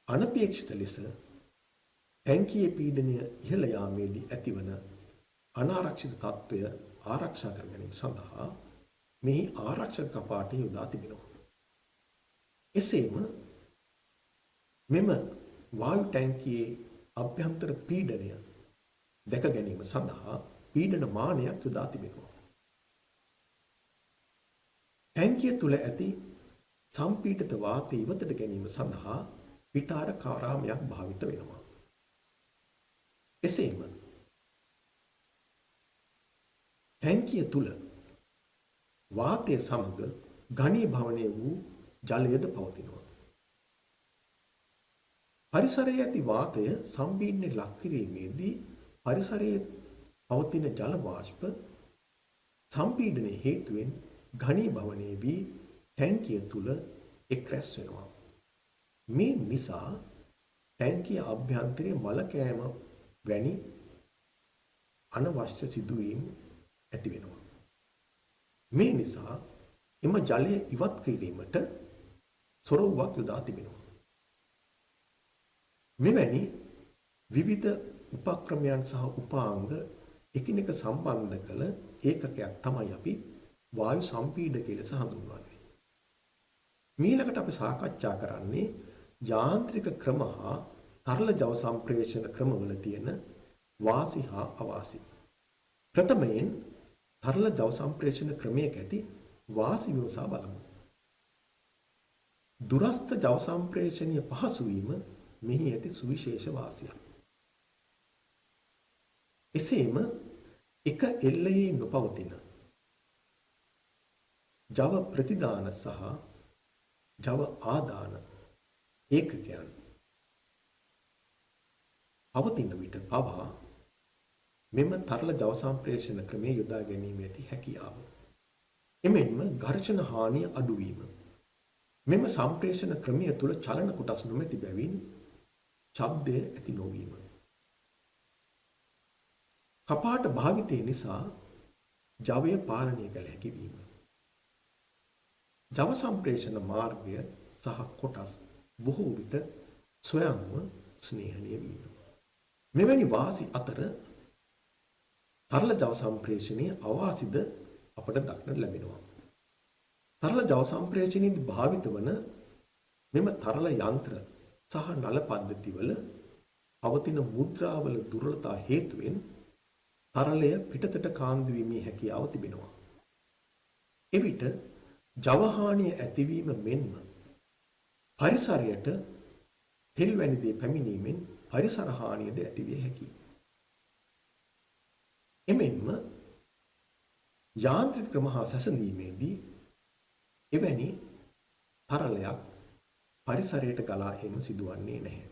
අනපේක්ෂිත ලෙස ටැංකියේ පීඩනය ඉහළ යාමේදී ඇතිවන අනාරක්ෂිත තත්ත්වය ආරක්ෂා කර ගැනීම සඳහා මෙහි ආරක්ෂක කපාටය යොදා තිබෙනවා. එසේම මෙම වායු ටැංකියේ අභ්‍යන්තර පීඩනය දැක ගැනීම සඳහා පීඩන මානයක් යොදා තිබෙනවා. ටැංකිය තුල ඇති සම්පීඩිත වාතය ඉවතට ගැනීම සඳහා පිටාර කාරාමයක් භාවිත වෙනවා. එසේම ටැංකිය තුල වාතය සමග ඝනීභවනය වූ ජලයද පවතිනවා. පරිසරයේ ඇති වාතය සම්පීඩනයට ලක් කිරීමේදී පරිසරයේ පවතින ජල වාෂ්ප සම්පීඩනයේ හේතුවෙන් ඝනීභවනය වී ටැංකිය තුල එක් රැස් වෙනවා. මේ නිසා ටැංකිය අභ්‍යන්තරයේ මල කෑම වැනි අනවශ්‍ය සිදුවීම් ඇති වෙනවා. මේ නිසා එම ජලය ඉවත් කිරීමට සොරවුවක් යොදා තිබෙනවා. මෙවැනි විවිධ උපක්‍රමයන් සහ උපාංග එකිනෙක සම්බන්ධ කළ ඒකකයක් තමයි අපි වායු සම්පීඩකය ලෙස හඳුන්වන්නේ. ඊළඟට අපි සාකච්ඡා කරන්නේ යාන්ත්‍රික ක්‍රම හා තරල ජව සම්ප්‍රේෂණ ක්‍රමවල තියෙන වාසි හා අවාසි. ප්‍රථමයෙන් තරල ජව සම්ප්‍රේෂණ ක්‍රමයක ඇති වාසි විමසා බලමු. දුරස්ත ජව සම්ප්‍රේෂණය පහසු වීම මෙහි ඇති සුවිශේෂ වාසියක්. එසේම එක එල්ලයේ නොපවතින ජව ප්‍රතිදාන සහ ජව ආදාන ඒකකයන් පවතින විට පවා මෙම තරල ජව සම්ප්‍රේෂණ ක්‍රමය යොදා ගැනීමේ ඇති හැකියාව. එමෙන්ම ඝර්ෂණ හානිය අඩුවීම. මෙම සම්ප්‍රේෂණ ක්‍රමය තුළ චලන කොටස් නොමැති බැවින් ශබ්දය ඇති නොවීම. කපාට භාවිතය නිසා ජවය පාලනය කළ හැකි වීම. ජව සම්ප්‍රේෂණ මාර්ගය සහ කොටස් බොහෝ විට ස්වයංව ස්නේහණය වීම. මෙවැනි වාසි අතර තරල ජව සම්ප්‍රේෂණයේ අවාසිද අපට දක්නට ලැබෙනවා. තරල ජව සම්ප්‍රේෂණයේදී භාවිත වන මෙම තරල යන්ත්‍ර සහ නල පද්ධතිවල පවතින මුද්‍රාවල දුර්වලතා හේතුවෙන් තරලය පිටතට කාන්දු වීමේ හැකියාව තිබෙනවා. එවිට ජව හානිය ඇතිවීම මෙන්ම පරිසරයට තෙල් වැනි දේ පැමිණීමෙන් පරිසර හානියද ඇතිවිය හැකියි. එමෙන්ම යාන්ත්‍රික ක්‍රම හා සැසඳීමේදී එවැනි තරලයක් පරිසරයට ගලා එම සිදුවන්නේ නැහැ.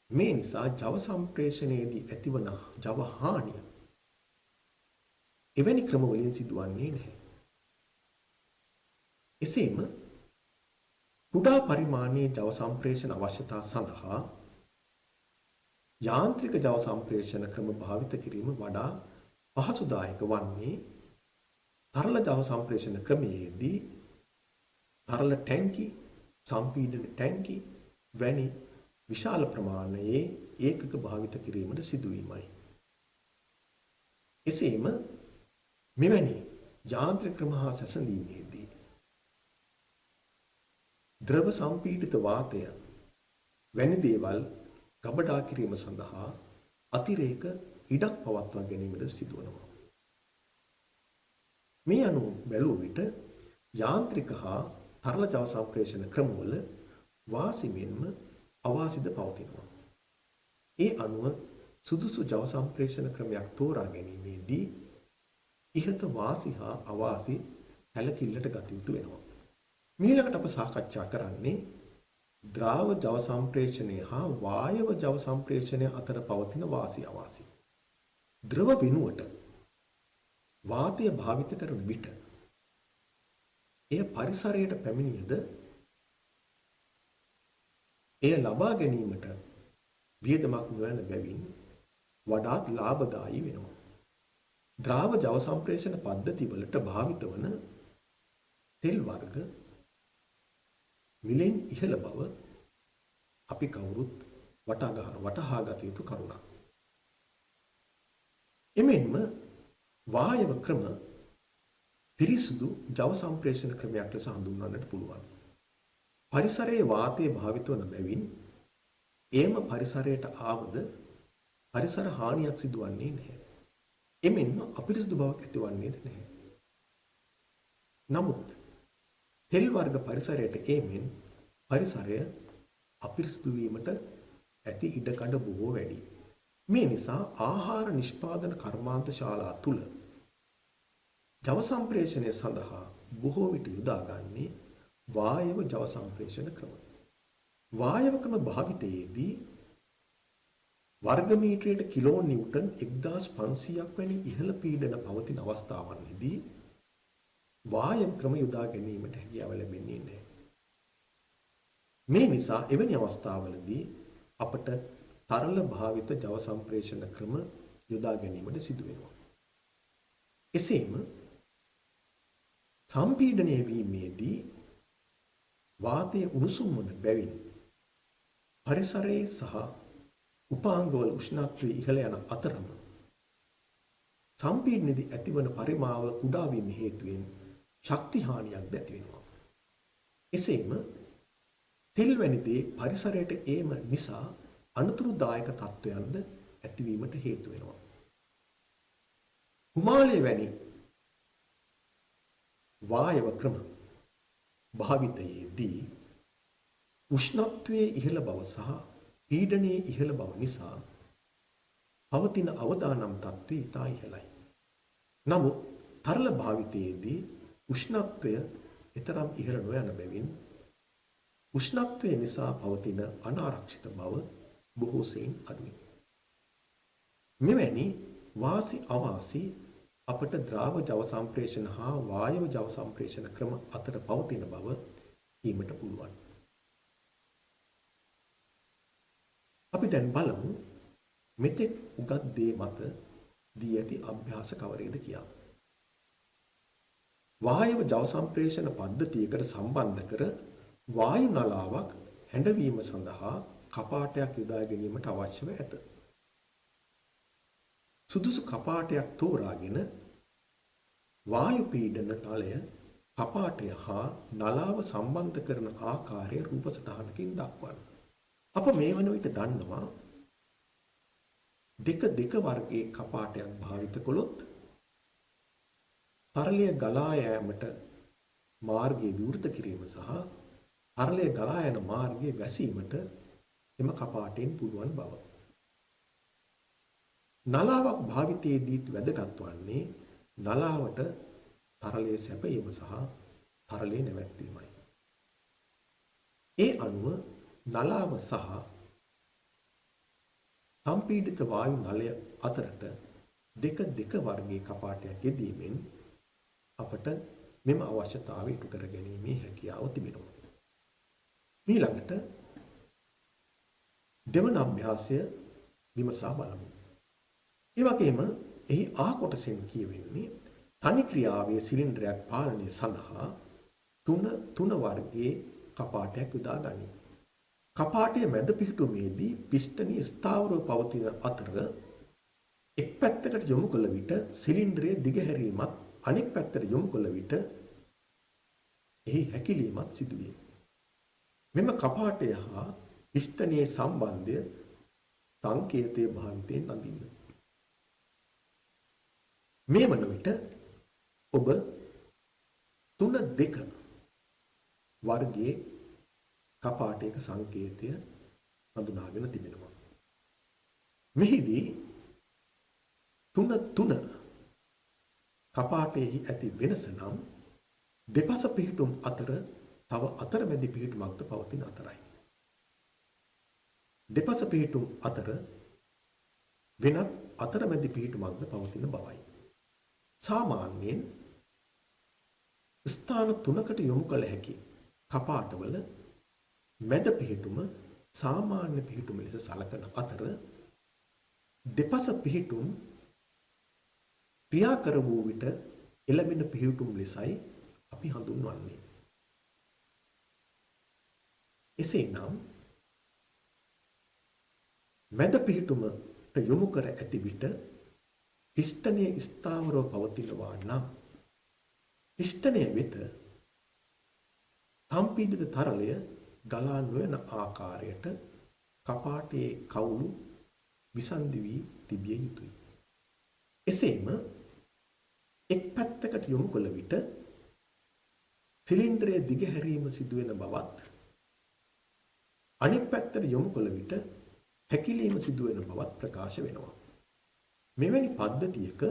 මේ නිසා ජව සම්ප්‍රේෂණයේදී ඇතිවන ජව හානිය එවැනි ක්‍රම වලින් සිදුවන්නේ නැහැ. එසේම කුඩා පරිමාණයේ ජව සම්ප්‍රේෂණ අවශ්‍යතා සඳහා යාන්ත්‍රික ජව සම්ප්‍රේෂණ ක්‍රම භාවිත කිරීම වඩා පහසුදායක වන්නේ තරල ජව සම්ප්‍රේෂණ ක්‍රමයේදී තරල ටැංකි, සම්පීඩන ටැංකි වැනි විශාල ප්‍රමාණයේ ඒකක භාවිත කිරීමට සිදුවීමයි. එසේම මෙවැනි යාන්ත්‍රික ක්‍රම හා සැසඳීමේදී ද්‍රව සම්පීඩිත වාතය වැනි දේවල් ගබඩා කිරීම සඳහා අතිරේක ඉඩක් පවත්වා ගැනීමට සිදුවනවා. මේ අනුව බැලුව විට යාන්ත්‍රික හා තරල ජව සම්ප්‍රේෂණ ක්‍රමවල වාසි මෙන්ම අවාසිද පවතිනවා. ඒ අනුව සුදුසු ජව සම්ප්‍රේෂණ ක්‍රමයක් තෝරා ගැනීමේදී ඉහත වාසි හා අවාසි සැලකිල්ලට ගත යුතු වෙනවා. ඊළඟට අප සාකච්ඡා කරන්නේ ද්‍රාව ජව සම්ප්‍රේෂණය හා වායව ජව සම්ප්‍රේෂණය අතර පවතින වාසි අවාසි. ද්‍රව වෙනුවට වාතය භාවිත කරන විට එය පරිසරයට පැමිණියද එය ලබා ගැනීමට වියදමක් නොවන බැවින් වඩාත් ලාභදායී වෙනවා. ද්‍රාව ජව සම්ප්‍රේෂණ පද්ධති වලට භාවිත වන තෙල් වර්ග මිලෙන් ඉහළ බව අපි කවුරුත් වටහා ගත යුතු කරුණක්. එමෙන්ම වායව ක්‍රම පිරිසුදු ජව සම්ප්‍රේෂණ ක්‍රමයක් ලෙස හඳුන්වන්නට පුළුවන්. පරිසරයේ වාතය භාවිත වන බැවින් එයම පරිසරයට ආවද පරිසර හානියක් සිදුවන්නේ නැහැ. එමෙන්ම අපිරිසුදු බවක් ඇතිවන්නේද නැහැ. නමුත් තෙල් වර්ග පරිසරයට ඒමෙන් පරිසරය අපිරිසුදු වීමට ඇති ඉඩකඩ බොහෝ වැඩි. මේ නිසා ආහාර නිෂ්පාදන කර්මාන්ත ශාලා තුල ජව සම්ප්‍රේෂණය සඳහා බොහෝ විට යොදාගන්නේ වායව ජව සම්ප්‍රේෂණ ක්‍රම. වායව ක්‍රම භාවිතයේදී වර්ග මීටරයට කිලෝ නිව්ටන් 1500ක් වැනි ඉහළ පීඩන පවතින අවස්ථාවන්හිදී වායම් ක්‍රම යොදා ගැනීමට හැකියාව ලැබෙන්නේ නැහැ. මේ නිසා එවැනි අවස්ථාවලදී අපට තරල භාවිත ජව සම්ප්‍රේෂණ ක්‍රම යොදා ගැනීමට සිදු වෙනවා. එසේම සම්පීඩනය වීමේදී වාතය උණුසුම් වන බැවින් පරිසරයේ සහ උපාංගවල උෂ්ණත්වය ඉහළ යන අතරම සම්පීඩනයේදී ඇතිවන පරිමාව කුඩා වීම හේතුවෙන් ශක්ති හානියක් ඇති වෙනවා. එසේම තෙල් වැනි දේ පරිසරයට ඒම නිසා අනතුරුදායක තත්ත්වයන්ද ඇතිවීමට හේතු වෙනවා. කුමාලය වැනි වායව ක්‍රම භාවිතයේදී උෂ්ණත්වයේ ඉහළ බව සහ පීඩනයේ ඉහළ බව නිසා පවතින අවදානම් තත්ත්වය ඉතා ඉහළයි. නමුත් තරල භාවිතයේදී උෂ්ණත්වය එතරම් ඉහළ නොයන බැවින් උෂ්ණත්වය නිසා පවතින අනාරක්ෂිත බව බොහෝ සෙයින් අඩුයි. මෙවැනි වාසි අවාසි අපට ද්‍රාව ජව සම්ප්‍රේෂණ හා වායව ජව සම්ප්‍රේෂණ ක්‍රම අතර පවතින බව කීමට පුළුවන්. අපි දැන් බලමු මෙතෙක් උගත් දේ මත දී ඇති අභ්‍යාස කවරේද කියා. වායව ජව සම්ප්‍රේෂණ පද්ධතියකට සම්බන්ධ කර වායු නලාවක් හැඬවීම සඳහා කපාටයක් යොදා ගැනීමට අවශ්‍යව ඇත. සුදුසු කපාටයක් තෝරාගෙන වායු පීඩන නලය කපාටය හා නලාව සම්බන්ධ කරන ආකාරය රූප සටහනකින් දක්වන්න. අප මේ වන විට දන්නවා දෙක වර්ගයේ කපාටයක් භාවිත කළොත් තරලය ගලා යාමට මාර්ගය විවෘත කිරීම සහ තරලය ගලා යන මාර්ගයේ වැසීමට එම කපාටයෙන් පුළුවන් බව. නලාවක් භාවිතයේදීත් වැදගත් වන්නේ නලාවට තරලය සැපයීම සහ තරලය නැවැත්වීමයි. ඒ අනුව නලාව සහ සම්පීඩිත වායු නලය අතරට දෙක වර්ගයේ කපාටයක් යෙදීමෙන් අපට මෙම අවශ්‍යතාවය ඉටු කර ගැනීමේ හැකියාව තිබෙනවා. ඊළඟට දෙවන අභ්‍යාසය විමසා බලමු. ඒ වගේම එහි ආ කොටසෙන් කියවෙන්නේ තනි ක්‍රියාවේ සිලින්ඩරයක් පාලනය සඳහා තුන වර්ගයේ කපාටයක් යොදා ගනී. කපාටයේ මැද පිහිටුමේදී පිස්ටනය ස්ථාවරව පවතින අතර එක් පැත්තකට යොමු කළ විට සිලින්ඩරයේ දිගහැරීමත් අනෙක් පැත්තට යොමු කළ විට එහි හැකිලීමත් සිදුවේ. මෙම කපාටය හා පිස්ටනයේ සම්බන්ධය සංකේතයේ භාවිතයෙන් අඳින්න. මේ වන විට ඔබ 3-2 වර්ගයේ කපාටයක සංකේතය හඳුනාගෙන තිබෙනවා. මෙහිදී 3-3 කපාටයෙහි ඇති වෙනස නම් දෙපස පිහිටුම් අතර තව අතරමැදි පිහිටුමක්ද පවතින අතරයි. දෙපස පිහිටුම් අතර වෙනත් අතරමැදි පිහිටුමක්ද පවතින බවයි. සාමාන්‍යයෙන් ස්ථාන 3කට යොමු කළ හැකි කපාටවල මැද පිහිටුම සාමාන්‍ය පිහිටුම ලෙස සලකන අතර දෙපස පිහිටුම් ක්‍රියා කර වූ විට එළඹෙන පිහිටුම් ලෙසයි අපි හඳුන්වන්නේ. එසේනම් මැද පිහිටුමට යොමු කර ඇති විට පිස්ටනය ස්ථාවරව පවතිනවා නම් පිස්ටනය වෙත සම්පීඩිත තරලය ගලා නොයන ආකාරයට කපාටයේ කවුළු විසන්ධි වී තිබිය යුතුයි. එසේම එක් පැත්තකට යොමු කළ විට සිලින්ඩරයේ දිගහැරීම සිදුවෙන බවත් අනෙක් පැත්තට යොමු කළ විට හැකිලීම සිදුවෙන බවත් ප්‍රකාශ වෙනවා. මෙවැනි පද්ධතියක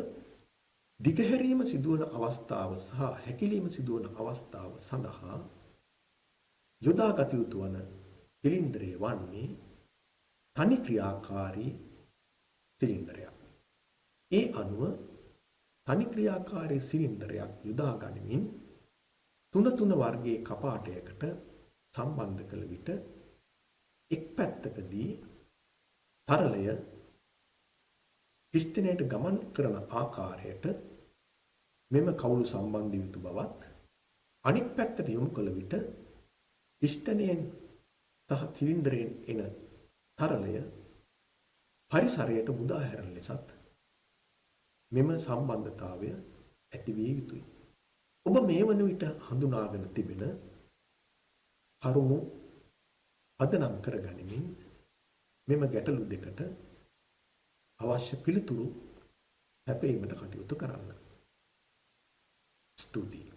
දිගහැරීම සිදුවන අවස්ථාව සහ හැකිලීම සිදුවන අවස්ථාව සඳහා යොදාගත යුතු වන සිලින්ඩරය වන්නේ තනි ක්‍රියාකාරී සිලින්ඩරයක්. ඒ අනුව තනි ක්‍රියාකාරී සිලින්ඩරයක් යොදා ගනිමින් 3 වර්ගයේ කපාටයකට සම්බන්ධ කළ විට එක් පැත්තකදී තරලය පිස්ටනයට ගමන් කරන ආකාරයට මෙම කවුළු සම්බන්ධ යුතු බවත් අනෙක් පැත්තට යොමු කළ විට පිස්ටනයෙන් සහ සිලින්ඩරයෙන් එන තරලය පරිසරයට මුදා හැරෙන ලෙසත් මෙම සම්බන්ධතාවය ඇති විය යුතුයි. ඔබ මේ වන විට හඳුනාගෙන තිබෙන කරුණු පදනම් කරගනිමින් මෙම ගැටලු දෙකට අවශ්‍ය පිළිතුරු ලැබීමට කටයුතු කරන්න. ස්තුතියි.